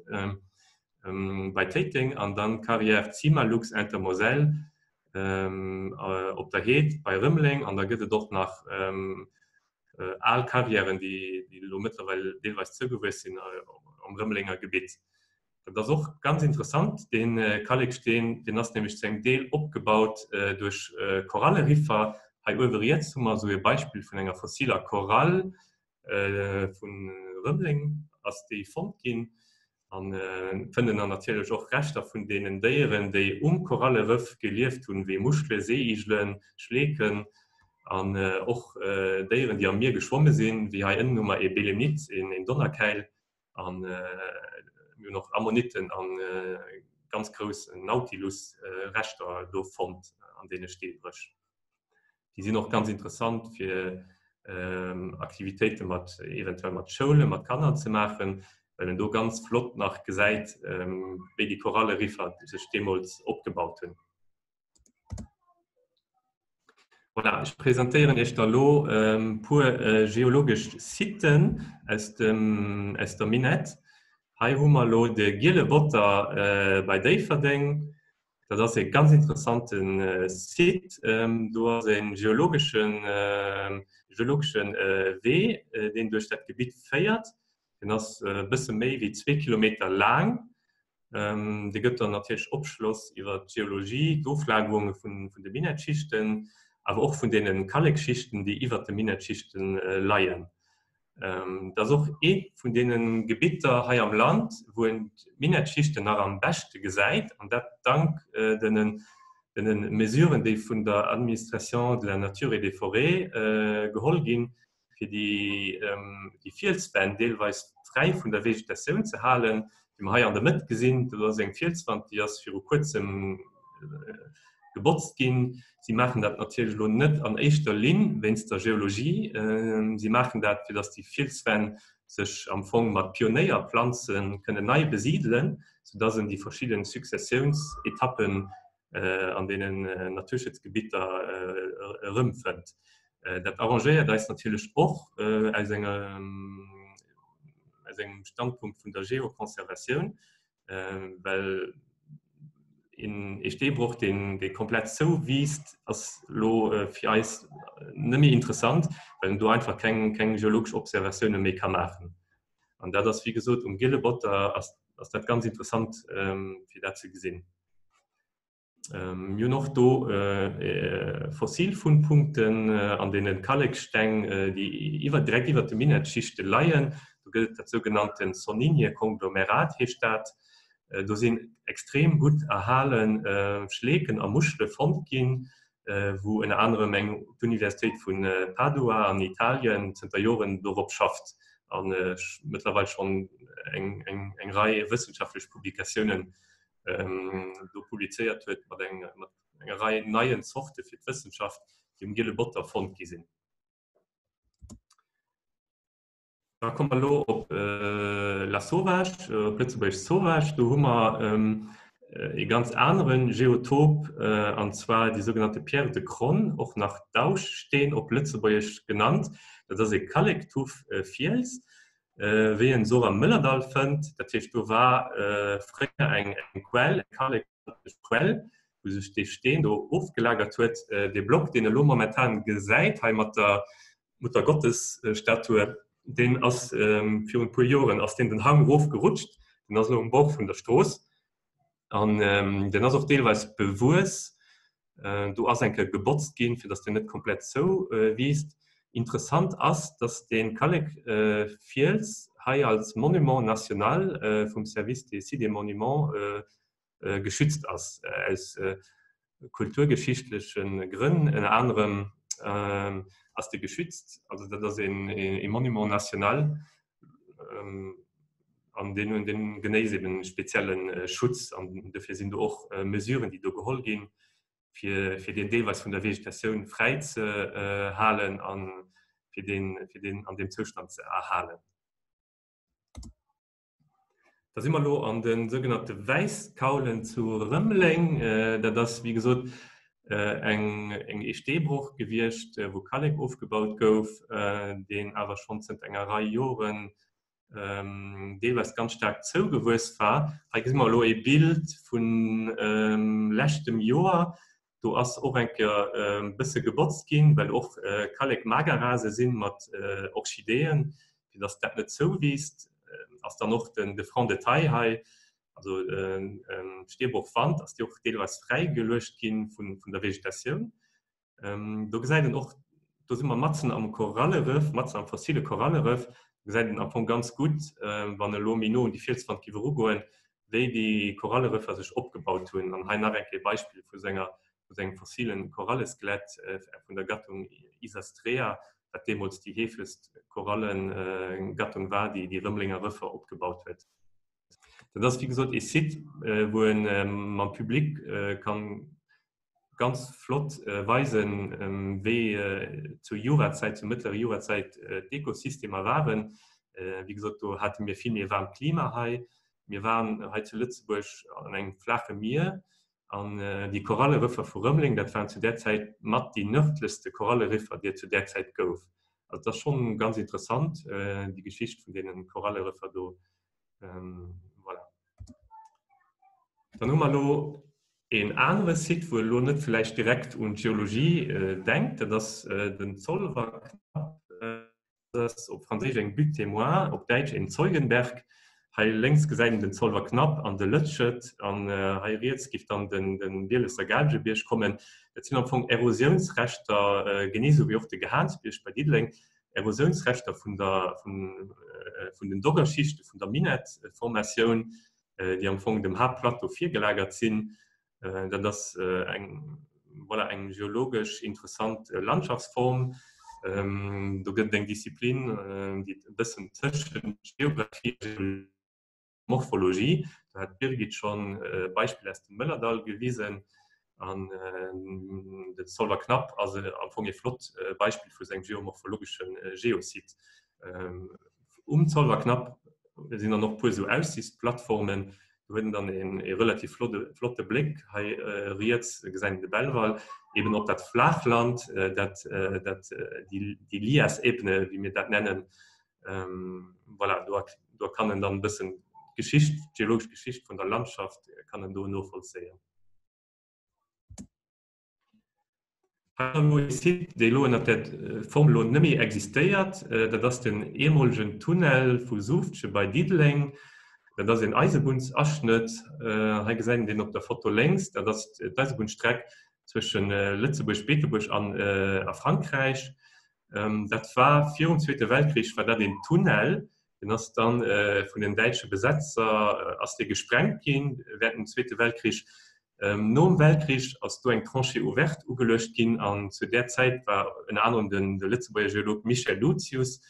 bei Täting, und dann Carrière Zimalux Intermoselle, auf der Heet bei Rümmling, und da gibt es dort nach Aalkarrieren, die mittlerweile teilweise zugewiesen sind am Rümmlinger Gebiet. Das ist auch ganz interessant, den Kalk stehen, den hast nämlich ein Teil abgebaut durch Korallenriffer. Hier jetzt mal so ein Beispiel von einer fossiler Korall von Rümmling, als die Fond gehen. Und finden dann natürlich auch Reste von denen Tieren, die Korallenriff gelebt haben, wie Muscheln, Seeigeln, Schlecken, und auch Tieren, die am Meer geschwommen sind, wie hier Nummer Belemnit in Donnerkeil, und noch Ammoniten an ganz großen Nautilus-Rester fand, an denen steht. Die sind auch ganz interessant für Aktivitäten eventuell mit Schulen, mit Kanal zu machen, weil dann ganz flott nach gesagt, wie die Korallenriffer diese Stemmholz abgebaut haben. Voilà, ich präsentiere euch da pur geologische Sitten aus der Minette. Hier haben wir den Gillebotter bei Deiferding. Das ist ein ganz interessanter Site. Du hast einen geologischen Weg, den durch das Gebiet fährt. Den ist ein bisschen mehr wie 2 Kilometer lang. Der gibt dann natürlich Abschluss über Geologie, Durchflagungen von den Minetschichten, aber auch von den Kalkschichten, die über die Minetschichten leihen. Das ist auch von den Gebieten hier am Land, wo die Minetschichten nach am besten gesät, und das dank den Mesuren, die von der Administration de la Nature et des Forêts geholt gehen, für die Felswände teilweise frei von der Vegetation zu halten. Wir haben hier an der Mitte gesehen, da ist eine Felswand, die erst für kurzem gebotzt gehen. Sie machen das natürlich nicht an erster Linie, wenn es der Geologie. Sie machen das, für dass die Felswände sich am Anfang mit Pionierpflanzen können neu besiedeln, sodass in die verschiedenen Sukzessionsetappen an denen Naturschutzgebiete rümpfen. Das arrangiert ist natürlich auch als einem Standpunkt von der Geokonservation, weil in Stehbruch den komplett so wiest, als für uns nicht mehr interessant, weil du einfach keine geologische Observationen mehr kann machen. Und da das, wie gesagt, Gillebotter ist das ganz interessant für das zu sehen. Wir noch da Fossilfundpunkten an denen Kalksteinen, die direkt über die Minetschichte leihen. Da gilt das sogenannte Soninie-Konglomerat hier statt. Da sind extrem gut erhalten Schlecken am Muschelfond gehen, wo eine andere Menge die Universität von Padua in Italien sind Jahren darauf schafft, und mittlerweile schon eine Reihe wissenschaftlicher Publikationen publiziert wird mit einer Reihe neuen Sorten für die Wissenschaft, die im Gillebotter Fond sind. Da kommen wir auf La Sauvage, Lützeburg Sauvage. Da haben wir einen ganz anderen Geotop, und zwar die sogenannte Pierre de Cron, auch nach Dausch stehen, auf Lützeburg genannt. Das ist ein Kalktuf-Fels, wie in so einem Müllerdal findet. Das heißt, da war früher ein Quell, ein Kalkquell, wo sich stehen, da aufgelagert wird, der Block, den er momentan gesät hat mit der Mutter Gottes Statue, den aus für ein paar Jahren aus den Hang hochgerutscht, den aus dem Bauch von der Stoß. Und den ist auch teilweise bewusst, du hast ein gebotzt gehen, für das den nicht komplett so wiest. Interessant ist, dass den Kalk-Fels hier als Monument national vom Service des Sites des Monuments geschützt ist. Aus kulturgeschichtlichen Gründen, in anderem als die geschützt, also das ist ein Monument national, an den genießen eben speziellen Schutz, und dafür sind auch Mesuren, die da geholt gehen, für den Teil, was von der Vegetation frei zu halten, für den an dem Zustand zu erhalten. Da sind wir noch an den sogenannten Weißkaulen zu Römling, das wie gesagt eng Stehbruch gewircht, wo Kalk aufgebaut gouf, den aber schon seit enger Reihe Jahren was ganz stark zugewusst war. Da gibt mal ein Bild von letztem Jahr. Du hast auch ein bisschen gebotzt gehen, weil auch Kalk Magerrase sind mit Orchideen, die das nicht so wiest. Als dann noch den Front Detail, also Stehbruch fand, dass die auch etwas freigelöscht gehen von der Vegetation. Da gesagt auch, da sind wir Matzen am Korallenriff, Matzen am fossile Korallenriff, gesagt am Anfang ganz gut, wenn der Lomino und die Felswand gehen, wie die Korallenriffe sich abgebaut haben. Dann haben wir ein Beispiel für seinen fossilen Korallenskelett von der Gattung Isastrea, nachdem uns die hefest Korallengattung war, die Römlinger Riffe abgebaut wird. Das, wie gesagt, ist Sit, wo man Publikum kann ganz flott weisen, wie zur Jurazeit, zur mittleren Jurazeit die Ökosysteme waren. Wie gesagt, da hatten wir viel mehr warm Klima. Wir waren heute zu Lützburg an einem flachen Meer. An die Korallenriffe von Römling, das waren zu der Zeit die nördlichste Korallenriffe, die zu der Zeit gab. Also das ist schon ganz interessant, die Geschichte von den Korallenriffen da. Voilà. Dann haben wir noch ein anderes Site, wo man nicht vielleicht direkt an Geologie denkt, das den Zollver, das auf Französisch ein But témoin, auf Deutsch in Zeugenberg. Längst gesagt, den Zoll war knapp an der Lütschet, an jetzt gibt dann den Bierlister Galgebirsch kommen. Jetzt sind von Erosionsrechter, genauso wie auf der Gehansbirsch bei Diedling, Erosionsrechter von den Doggerschichten, von der Minetformation, die am Anfang dem Hauptplateau 4 gelagert sind. Dann das eine geologisch interessante Landschaftsform. Da gibt es eine Disziplin, die ein bisschen zwischen Geografie und Morphologie. Da hat Birgit schon Beispiele aus dem Möllerdal gewiesen, an den Zollver knapp, also am Anfang flott Beispiel für seinen geomorphologischen Geosit. Zollver knapp sind dann noch so Aussichtsplattformen, würden dann einen relativ flotte Blick jetzt gesagt de Bellwal eben ob das Flachland, die Lias-Ebene, wie wir das nennen, voilà, da kann man dann ein bisschen geologische Geschichte von der Landschaft kann man nur vollziehen. Die Lohn Formel nicht mehr existiert, das den ehemaligen Tunnel von Suftsche bei Diedling, das ist ein Eisenbahnausschnitt, gesehen, den auf der Foto längs, das ist die Eisenbahnstrecke zwischen Lützeburg-Peterburg an Frankreich. Das war vor dem Zweiten Weltkrieg, war da den Tunnel, den das dann von den deutschen Besetzer aus der gesprengt ging während dem Zweiten Weltkrieg. Nach dem Weltkrieg, als du ein Tranché ouvert gelöscht ging, und zu der Zeit war ein anderer der Lützeburger Geolog Michel Lucius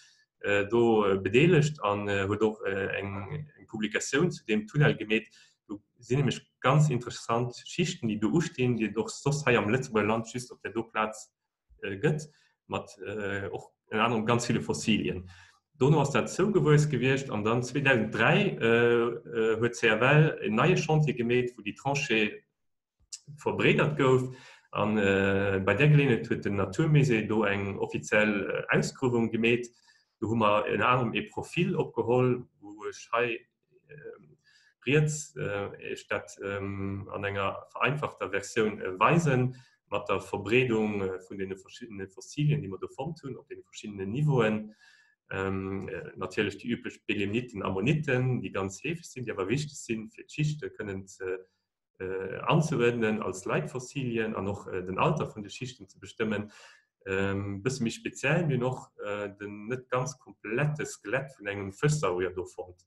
beteiligt und hat auch eine Publikation zu dem Tunnel gemacht. Das sind nämlich ganz interessante Schichten, die da stehen, die doch so am Lützeburger Land schießt, auf der Platz gibt, mit auch in anderen ganz viele Fossilien. Dann war das so gewesen, und dann 2003 hat CRL ein neues Chantier gemacht, wo die Tranché verbreitert gouf. Bei der Gelegenheit hat den Naturmusee do eng offiziell Ausgrübung gemäht. Da haben wir in einem Profil abgeholt, wo ich statt an einer vereinfachter Version weisen, mit der Verbreitung von den verschiedenen Fossilien, die wir da tun, auf den verschiedenen Niveauen. Natürlich die üblichen Belemniten, Ammoniten, die ganz heftig sind, die aber wichtig sind für die Schichten, können anzuwenden als Leitfossilien, und noch den Alter von den Schichten zu bestimmen. Bis mich speziell wie noch den nicht ganz komplette Skelett von einem Fischsaurier fand.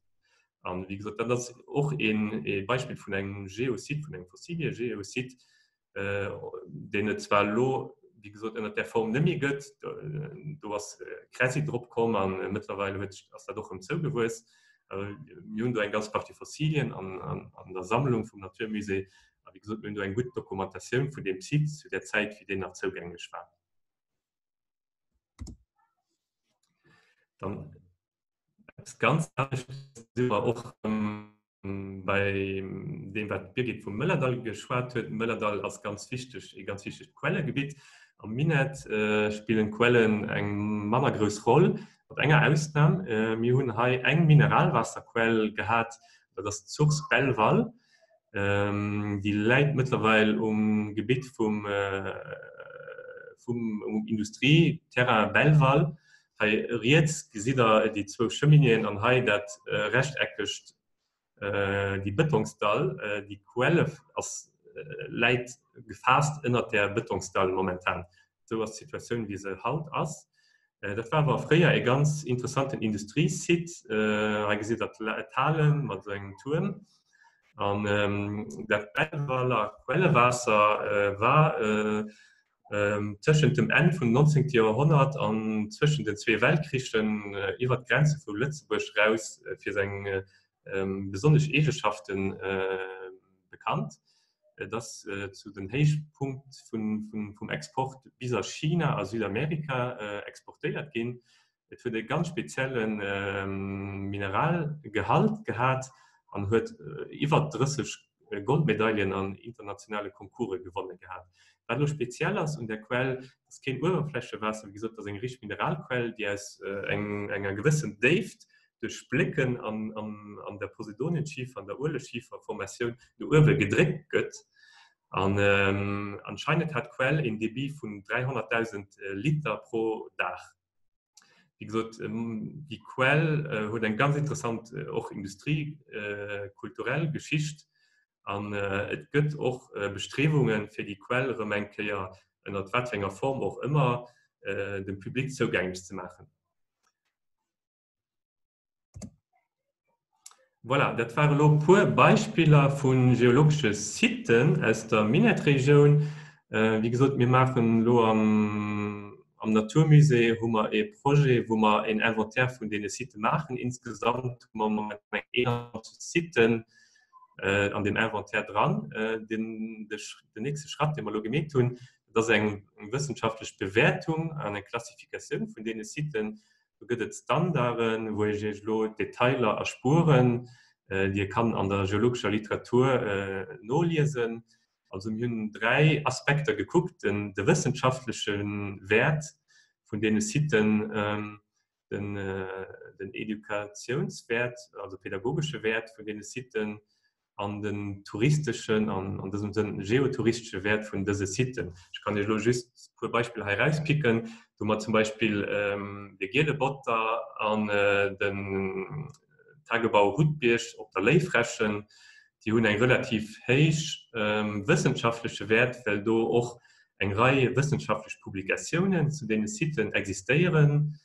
Wie gesagt, das ist auch ein Beispiel von einem Geosit, von einem Fossilien-Geosit, den zwar wie gesagt, in der Form nicht mehr gibt. Du hast Kredit drauf kommen und mittlerweile wird das da doch im Zoo gewusst. Wir haben da ein ganz paar Fossilien an der Sammlung vom Naturmuseum. Aber wie gesagt, wir haben eine gute Dokumentation von dem Sitz zu der Zeit, wie der noch zugänglich war. Dann ist ganz ehrlich, sind wir auch bei dem, was Birgit von Müllerdahl geschwärzt hat. Müllerdahl als ganz wichtiges Quellengebiet. Am Minet spielen Quellen eine große Rolle. Mit einer Ausnahme, wir haben hier eine Mineralwasserquelle gehabt, das Zugs Bellwall. Die leitet mittlerweile Gebiet vom Industrie, Terra Bellwall. Jetzt sieht die 2 Cheminien an Hai, das rechteckig die Bettungsdall, die Quelle als Leit gefasst in der Bettungsdall momentan. So was Situation wie sie halt ist. Das war aber früher ein ganz interessanter Industriesite, gesehen hat Talen mit so einem Turm. Und das Bellwaller Quellewasser war zwischen dem Ende vom 19. Jahrhundert und zwischen den 2 Weltkriegen über die Grenze von Lützeburg raus für seine besondere Eigenschaften bekannt. Das zu den Höchstpunkt vom Export bis nach China, also Südamerika, exportiert gehen. Es wird einen ganz speziellen Mineralgehalt gehabt und hat über 30 Goldmedaillen an internationale Konkurse gewonnen gehabt. Was noch speziell ist und der Quell, das ist kein Oberflächewasser, wie gesagt, das ist eine richtige Mineralquelle, die ist einer gewissen Deft durch Blicken an der Posidonienschiefer, an der Urleschieferformation, der Urbe gedrückt wird. Und anscheinend hat Quell ein Debit von 300.000 Liter pro Tag. Wie gesagt, die Quell hat eine ganz interessante auch Industrie, kulturelle Geschichte. Und es gibt auch Bestrebungen für die Quellremenke ja in der Wettlinger Form auch immer dem Publikum zugänglich zu machen. Voilà, das waren noch ein paar Beispiele von geologischen Siten aus der Minetregion. Wie gesagt, wir machen am Naturmuseum haben wir ein Projekt, wo wir ein Inventär von den Siten machen. Insgesamt haben wir 100 Siten an dem Inventär dran. Der nächste Schritt, den wir gemacht haben, das ist eine wissenschaftliche Bewertung, eine Klassifikation von den Siten. Da gibt es Standards, wo ich Details erspuren, die kann an der geologischen Literatur nachlesen. Also wir haben 3 Aspekte geguckt, den wissenschaftlichen Wert von den Siten, den Edukationswert, also pädagogische Wert von den Siten, an den touristischen, an diesem geotouristischen Wert von diesen Siten. Ich kann dir just ein Beispiel herauspicken. Du mal zum Beispiel der Gelebotter an den Tagebau Rudbirch auf der Leifreschen, die haben einen relativ hohen wissenschaftlichen Wert, weil da auch eine Reihe wissenschaftlicher Publikationen zu den Siten existieren.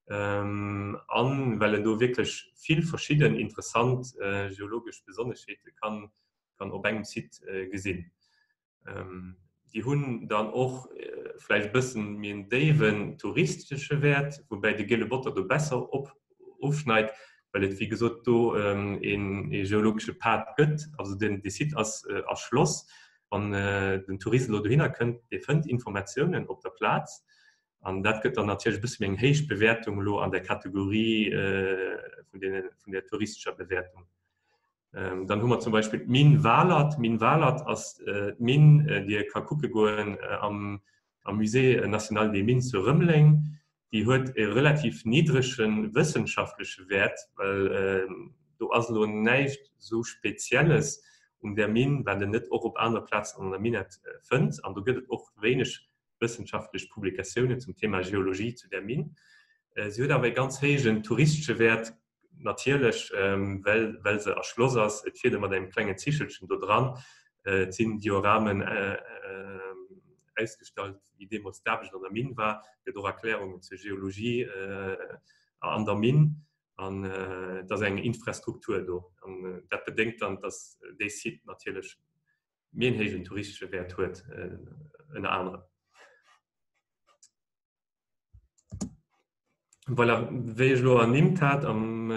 Weil du wirklich viel verschiedene interessante geologische Besonderheiten kann auf einem Site gesehen. Die haben dann auch vielleicht ein bisschen mehr einen touristischen Wert, wobei die Gelebotter da besser aufschneidet, weil es, wie gesagt, da ein geologischer Part gibt, also die Site als Schloss, und den Touristen, die da hin können, die finden Informationen auf der Platz. Und das gibt dann natürlich ein bisschen eine hohe Bewertung an der Kategorie von der touristischen Bewertung. Dann haben wir zum Beispiel Min Walert. Min Walert als die kann gucken gehen am Musée National des Mines zu Rümmling. Die hat einen relativ niedrigen wissenschaftlichen Wert, weil du also nicht so Spezielles der Mine, wenn du nicht auch auf anderen Plätzen an der Mine findest. Und du gibt auch wenig wissenschaftliche Publikationen zum Thema Geologie zu der Mine. Sie hat aber einen ganz hohen touristischen Wert, natürlich, weil sie erschlossen ist. Es fehlt immer ein kleines Zichelchen da dran, sind Dioramen ausgestaltet, wie demonstrabel an der Mine war, mit Erklärungen zur Geologie an der Mine. Und das ist eine Infrastruktur da. Und das bedingt dann, dass der Site natürlich mehr einen hohen touristischen Wert hat, eine andere. Voilà, wie ich annimmt hat am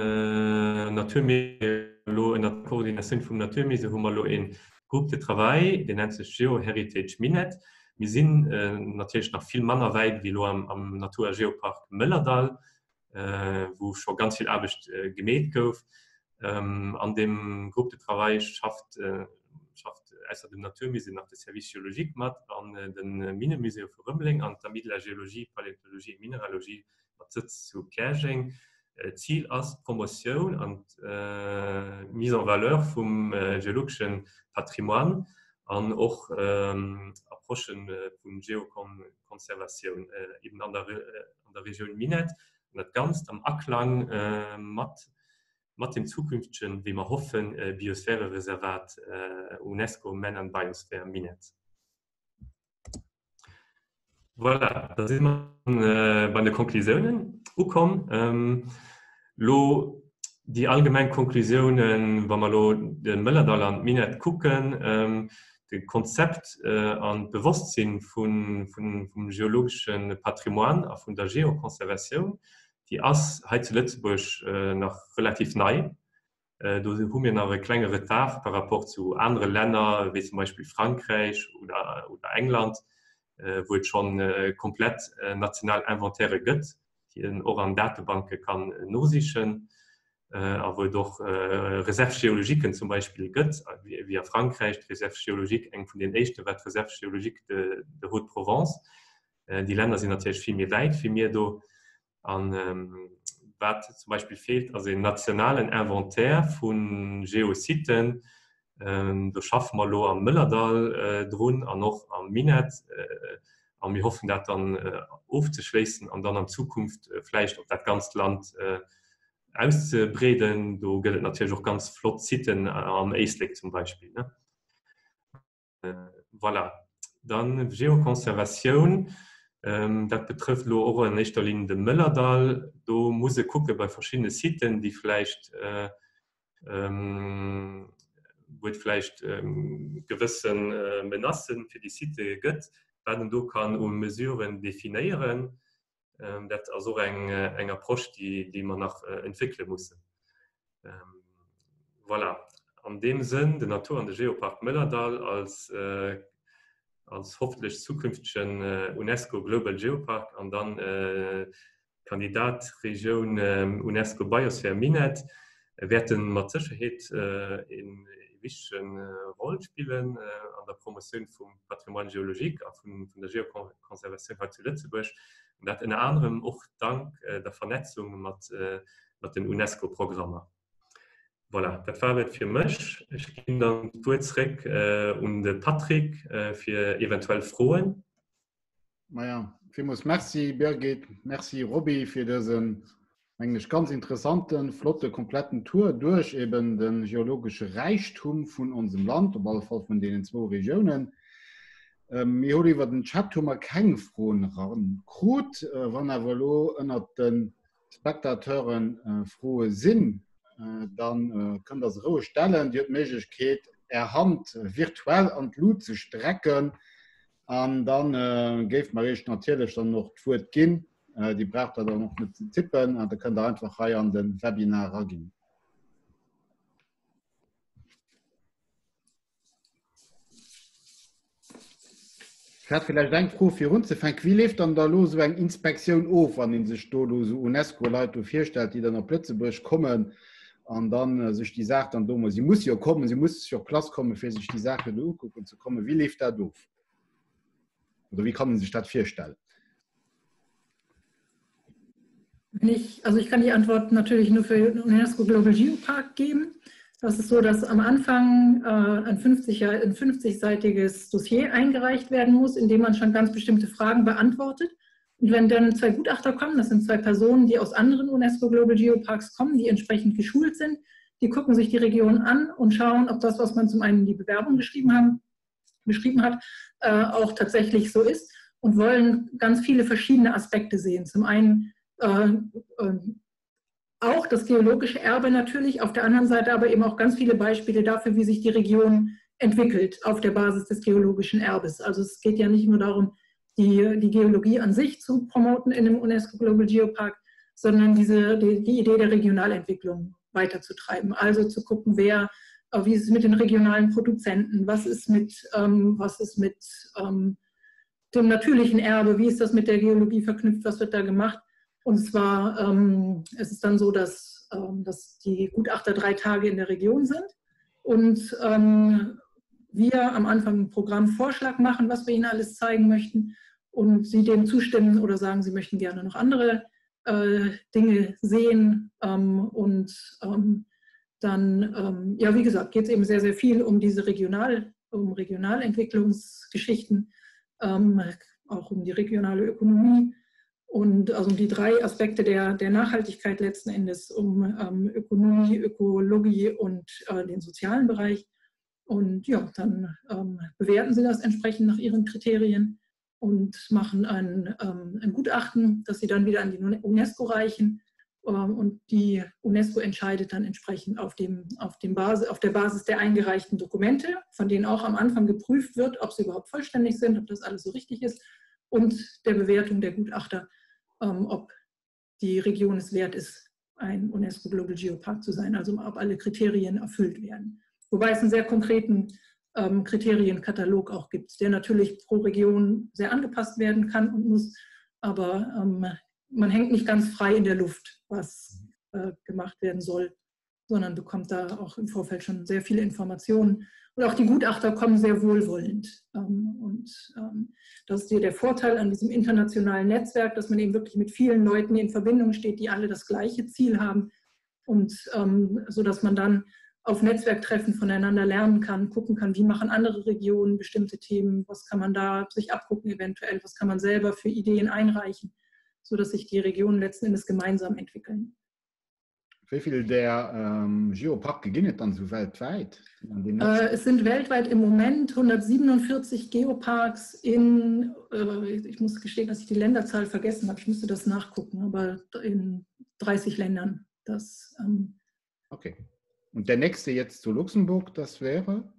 Naturmelo in der Koordination vom Naturmese haben wir in Gruppe de Travail, den nennt sich GeoHeritage Minet. Wir sind natürlich noch viel Männer weit wie am Naturgeopark Möllerdal, wo schon ganz viel Arbeit gemäht wird. An dem Gruppe de Travail schafft also dem Naturmuse nach der Service Geologique mit, an den Minenmuseum für Rümmling, an der Geologie, Paläontologie, Mineralogie, zu Kerching. Ziel ist Promotion und Mise en Valeur vom geologischen Patrimoine und auch Approchen von Geokonservation eben an der Region Minet. Und das Ganze am Anklang mit dem zukünftigen, wie wir hoffen, Biosphärenreservat UNESCO Men and Biosphere Minet. Voilà, da sind wir bei den Konklusionen gekommen. Die allgemeinen Konklusionen, wenn wir den Möllerdal und Minet gucken, das Konzept und Bewusstsein vom geologischen Patrimoine, von der Geokonservation, die ist heute in Lützburg noch relativ neu. Da haben wir noch einen kleinen Retard par rapport zu anderen Ländern, wie zum Beispiel Frankreich oder England, wo es schon komplett national Inventäre gibt, die in euren Datenbanken kann nusichen, aber doch Reservegeologiken zum Beispiel gibt, wie Frankreich, Reservegeologik, eng von den ersten wird Reservegeologik de Haute-Provence. Die Länder sind natürlich viel mehr weit, viel mehr da. Was zum Beispiel fehlt, also den nationalen Inventär von Geositen, da schaffen wir am Möllerdal drin, und noch am Minet. Und wir hoffen, das dann aufzuschließen und dann in Zukunft vielleicht auf das ganze Land auszubreden. Da gibt es natürlich auch ganz flott Siten am Eisleck zum Beispiel. Ne? Voilà. Dann Geokonservation. Das betrifft auch in erster Linie den Möllerdal. Da muss ich gucken bei verschiedenen Siten, die vielleicht wo vielleicht gewissen Menassen für die Site gibt, werden du kann Mesuren definieren. Das ist also ein Approach, die man noch entwickeln muss. Voilà. In dem Sinn, der Natur- und der Geopark Möllerdal als hoffentlich zukünftigen UNESCO Global Geopark und dann Kandidatregion UNESCO Biosphere Minet werden mit Sicherheit in wichtigen Rollen spielen an der Promotion vom Patrimoine Geologique, von der Geokonservation zu Lützeburg. Und das unter anderem auch dank der Vernetzung mit den UNESCO-Programmen. Voilà, das war es für mich. Ich gehe dann zurück und Patrick für eventuell Fragen. Naja, vielmals merci Birgit, merci Robby für diesen eigentlich ganz interessanten, flotte, kompletten Tour durch eben den geologischen Reichtum von unserem Land, auf jeden Fall von den 2 Regionen. Wir haben über den Chat keine Fragen ran. Gut, wenn unter den Spektateuren frohe sind, dann können das Ruhe stellen, die Möglichkeit, Hand virtuell an die Lut zu strecken. Und dann gibt man natürlich dann noch die Wort gehen. Die braucht er dann noch mit zu tippen und da könnt ihr einfach rein an den Webinar gehen. Ich hätte vielleicht eine Frage für uns. Wie läuft dann da los, so eine Inspektion auf, wenn sich da so UNESCO-Leute vorstellt, die dann nach Plötzebüsch kommen und dann sich die Sache dann da, sie muss ja kommen, sie muss zur Klasse kommen, für sich die Sache da angucken zu kommen. Wie läuft das auf? Oder wie kann man sich das vorstellen? Ich kann die Antwort natürlich nur für den UNESCO Global Geopark geben. Das ist so, dass am Anfang ein 50-seitiges Dossier eingereicht werden muss, in dem man schon ganz bestimmte Fragen beantwortet. Und wenn dann 2 Gutachter kommen, das sind 2 Personen, die aus anderen UNESCO Global Geoparks kommen, die entsprechend geschult sind, die gucken sich die Region an und schauen, ob das, was man zum einen in die Bewerbung beschrieben hat, auch tatsächlich so ist und wollen ganz viele verschiedene Aspekte sehen. Zum einen auch das geologische Erbe natürlich, auf der anderen Seite aber eben auch ganz viele Beispiele dafür, wie sich die Region entwickelt auf der Basis des geologischen Erbes. Also es geht ja nicht nur darum, die Geologie an sich zu promoten in dem UNESCO Global Geopark, sondern die Idee der Regionalentwicklung weiterzutreiben. Also zu gucken, wie ist es mit den regionalen Produzenten, was ist mit dem natürlichen Erbe, wie ist das mit der Geologie verknüpft, was wird da gemacht. Und zwar es ist dann so, dass die Gutachter 3 Tage in der Region sind und wir am Anfang einen Programmvorschlag machen, was wir ihnen alles zeigen möchten und sie dem zustimmen oder sagen, sie möchten gerne noch andere Dinge sehen dann, ja, wie gesagt, geht es eben sehr, sehr viel um diese Regionalentwicklungsgeschichten, auch um die regionale Ökonomie und also um die 3 Aspekte der Nachhaltigkeit letzten Endes, um Ökonomie, Ökologie und den sozialen Bereich. Und ja, dann bewerten sie das entsprechend nach ihren Kriterien und machen ein Gutachten, das sie dann wieder an die UNESCO reichen. Und die UNESCO entscheidet dann entsprechend auf der Basis der eingereichten Dokumente, von denen auch am Anfang geprüft wird, ob sie überhaupt vollständig sind, ob das alles so richtig ist, und der Bewertung der Gutachter, ob die Region es wert ist, ein UNESCO Global Geopark zu sein, also ob alle Kriterien erfüllt werden. Wobei es einen sehr konkreten Kriterienkatalog auch gibt, der natürlich pro Region sehr angepasst werden kann und muss, aber man hängt nicht ganz frei in der Luft, was gemacht werden soll, sondern bekommt da auch im Vorfeld schon sehr viele Informationen. Und auch die Gutachter kommen sehr wohlwollend. Das ist der Vorteil an diesem internationalen Netzwerk, dass man eben wirklich mit vielen Leuten in Verbindung steht, die alle das gleiche Ziel haben. Und so dass man dann auf Netzwerktreffen voneinander lernen kann, gucken kann, wie machen andere Regionen bestimmte Themen, was kann man da sich abgucken eventuell, was kann man selber für Ideen einreichen, sodass sich die Regionen letzten Endes gemeinsam entwickeln. Wie viel der Geopark beginnt dann so weltweit? Es sind weltweit im Moment 147 Geoparks in, ich muss gestehen, dass ich die Länderzahl vergessen habe, ich müsste das nachgucken, aber in 30 Ländern. Okay. Und der nächste jetzt zu Luxemburg, das wäre?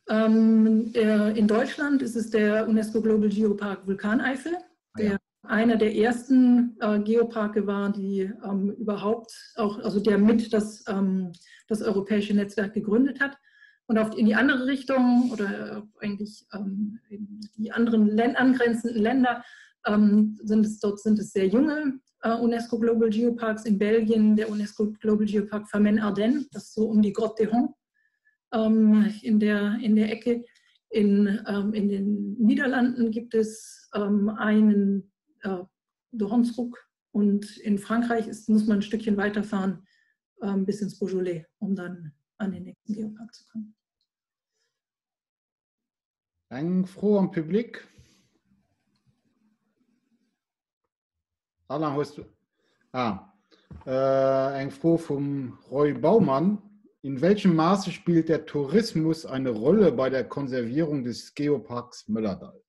In Deutschland ist es der UNESCO Global Geopark Vulkaneifel, der einer der ersten Geoparke war, die überhaupt auch, also der mit das europäische Netzwerk gegründet hat. Und in die andere Richtung oder eigentlich in die anderen angrenzenden Länder sind es sehr junge UNESCO Global Geoparks. In Belgien der UNESCO Global Geopark Famenne-Ardennes, das ist so um die Grotte de Hon in der Ecke. In den Niederlanden gibt es einen de Honsruck und in Frankreich muss man ein Stückchen weiterfahren bis ins Beaujolais, um dann an den nächsten Geopark zu kommen. Eng froh am Publikum. Alain, hast du? Eng froh vom Roy Baumann. In welchem Maße spielt der Tourismus eine Rolle bei der Konservierung des Geoparks Möllerdal?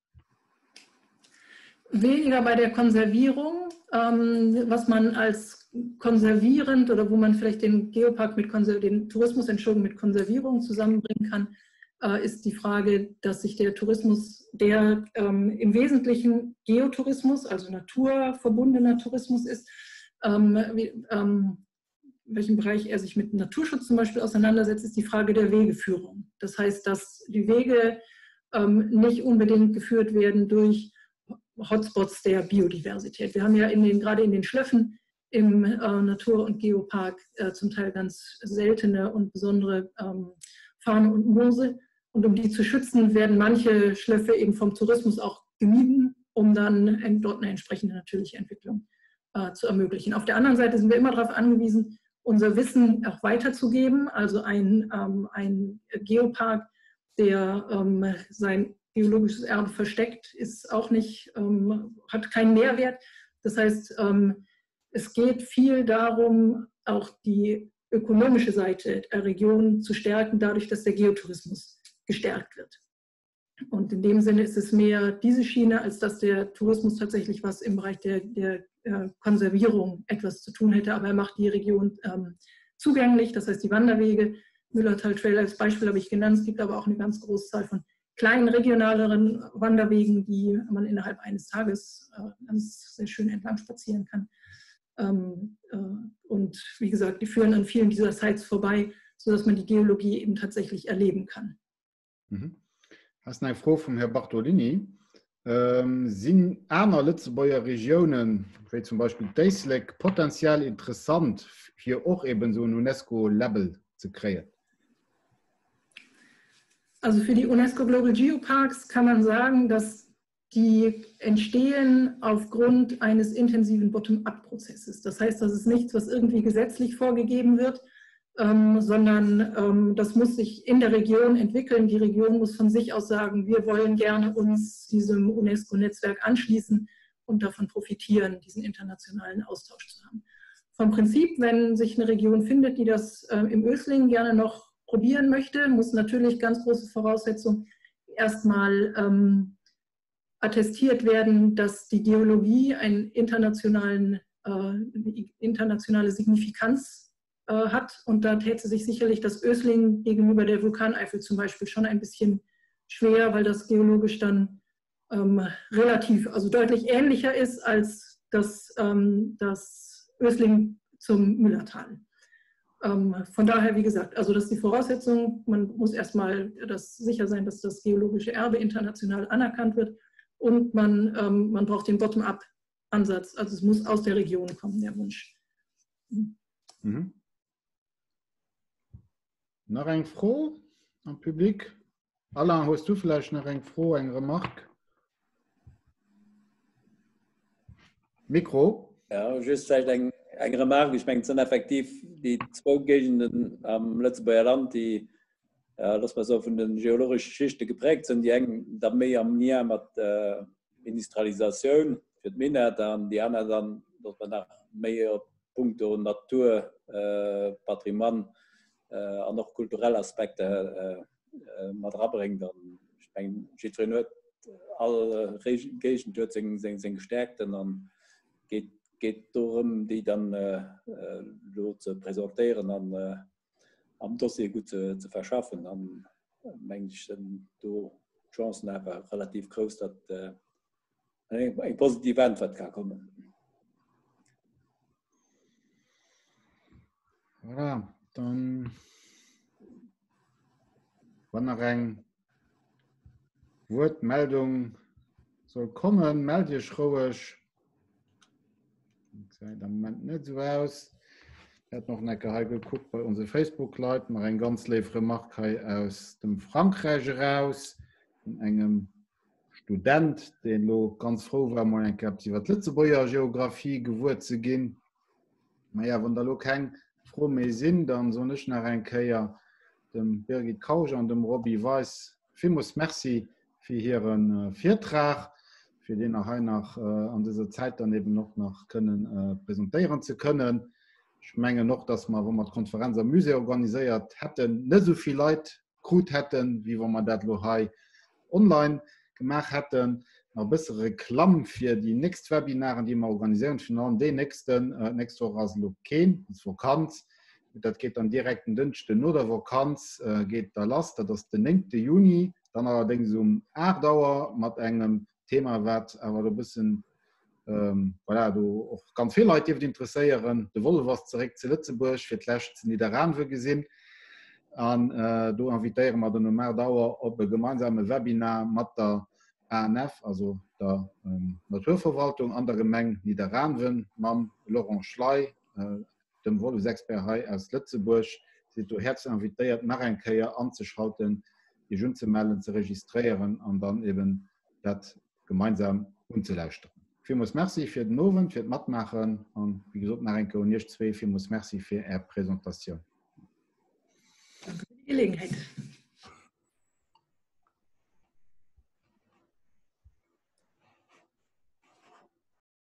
Weniger bei der Konservierung, was man als konservierend oder wo man vielleicht den Geopark den Tourismus mit Konservierung zusammenbringen kann, ist die Frage, dass sich der Tourismus, der im Wesentlichen Geotourismus, also naturverbundener Tourismus ist, in welchem Bereich er sich mit Naturschutz zum Beispiel auseinandersetzt, ist die Frage der Wegeführung. Das heißt, dass die Wege nicht unbedingt geführt werden durch Hotspots der Biodiversität. Wir haben ja gerade in den Schlöffen im Natur- und Geopark zum Teil ganz seltene und besondere Farne und Moose. Und um die zu schützen, werden manche Schlöffe eben vom Tourismus auch gemieden, um dann dort eine entsprechende natürliche Entwicklung zu ermöglichen. Auf der anderen Seite sind wir immer darauf angewiesen, unser Wissen auch weiterzugeben. Also ein Geopark, der sein geologisches Erbe versteckt, ist auch nicht, hat keinen Mehrwert. Das heißt, es geht viel darum, auch die ökonomische Seite der Region zu stärken, dadurch, dass der Geotourismus gestärkt wird. Und in dem Sinne ist es mehr diese Schiene, als dass der Tourismus tatsächlich was im Bereich der Konservierung etwas zu tun hätte. Aber er macht die Region zugänglich, das heißt die Wanderwege. Müllertal Trail als Beispiel habe ich genannt. Es gibt aber auch eine ganz große Zahl von kleinen regionaleren Wanderwegen, die man innerhalb eines Tages ganz sehr schön entlang spazieren kann. Und wie gesagt, die führen an vielen dieser Sites vorbei, sodass man die Geologie eben tatsächlich erleben kann. Das ist eine Frage von Herrn Bartolini. Sind andere Lützebauer Regionen, wie zum Beispiel Deisleck, potenziell interessant, hier auch eben so ein UNESCO-Label zu kreieren? Also für die UNESCO Global Geoparks kann man sagen, dass die entstehen aufgrund eines intensiven Bottom-up-Prozesses. Das heißt, das ist nichts, was irgendwie gesetzlich vorgegeben wird, sondern das muss sich in der Region entwickeln. Die Region muss von sich aus sagen, wir wollen gerne uns diesem UNESCO-Netzwerk anschließen und davon profitieren, diesen internationalen Austausch zu haben. Vom Prinzip, wenn sich eine Region findet, die das im Ösling gerne noch probieren möchte, muss natürlich ganz große Voraussetzung erstmal attestiert werden, dass die Geologie eine internationale Signifikanz hat. Und da täte sich sicherlich das Ösling gegenüber der Vulkaneifel zum Beispiel schon ein bisschen schwer, weil das geologisch dann relativ, also deutlich ähnlicher ist als das Ösling zum Müllertal. Von daher, wie gesagt, also das ist die Voraussetzung, man muss erstmal sicher sein, dass das geologische Erbe international anerkannt wird und man braucht den Bottom-up-Ansatz, also es muss aus der Region kommen, der Wunsch. Mhm. Noch ein Froh am Publikum? Alain, hast du vielleicht noch ein Froh, eine Remarque? Mikro? Ja, just vielleicht eine Remarque. Ich meine, es sind effektiv die zwei Gegenden am Lützebauer Land, die, dass man so von den geologischen Schichten geprägt sind, die hängen da mehr am Nähe mit Industrialisation für die Minderheit, und die anderen dann, dass man nach mehr Punkte und Natur, Patrimoine und noch kulturelle Aspekte mit ranbringt. Ich meine, ich trainiere alle Gegenden dort sind gestärkt und dann geht darum, die dann zu präsentieren und am Dossier gut zu verschaffen. Dann denke ich, sind die Chancen einfach relativ groß, dass ein positiver Antwort kann kommen. Ja, dann, wenn eine Wortmeldung soll kommen, melde dich ruhig. Sieht im Moment nicht so aus. Ich habe noch nicht geguckt bei unseren Facebook-Leuten, mal ein ganz leere Remarque aus dem Frankreich raus, von einem Student, den ganz froh war, mal ein die Lützebauer Geografie geworden zu gehen. Naja, wenn da kein froh mehr sind, dann so nicht nach ein Keier dem Birgit Kauger und dem Robbie Weiß. Vielmals merci für Ihren Vortrag, für den auch nach an dieser Zeit dann eben noch können präsentieren zu können. Ich meine noch, dass wir, wenn wir die Konferenz am Museum organisiert hätten, nicht so viele Leute gut hätten, wie wenn wir das online gemacht hätten. Noch ein bisschen Reklam für die nächsten Webinare, die wir organisieren. Für den nächste Woche als Loken, das Vakanz. Das geht dann direkt in den Diensten oder Vakanz, geht da Last, das ist der 9. Juni. Dann allerdings 8 Dauer mit einem Thema, was aber ein bisschen, voilà, du auch ganz viele Leute die interessieren. Du wolltest was zurück zu Lützeburg, für die Letzten, die daran gesehen. Und du invitieren wir dann mehr Dauer auf ein gemeinsames Webinar mit der ANF, also der Naturverwaltung, andere Mengen, die daran sind, mit Laurent Schley, dem Wolfsexpert aus Lützeburg, sind du herzlich invitiert, nach ein Kehr anzuschalten, die schon zu melden, zu registrieren und dann eben das gemeinsam umzuleuchten. Vielmals merci für den Abend, für das Mitmachen und wie gesagt, nach ein Kehr nicht zwei, vielmals merci für Ihre Präsentation. Danke für die Gelegenheit.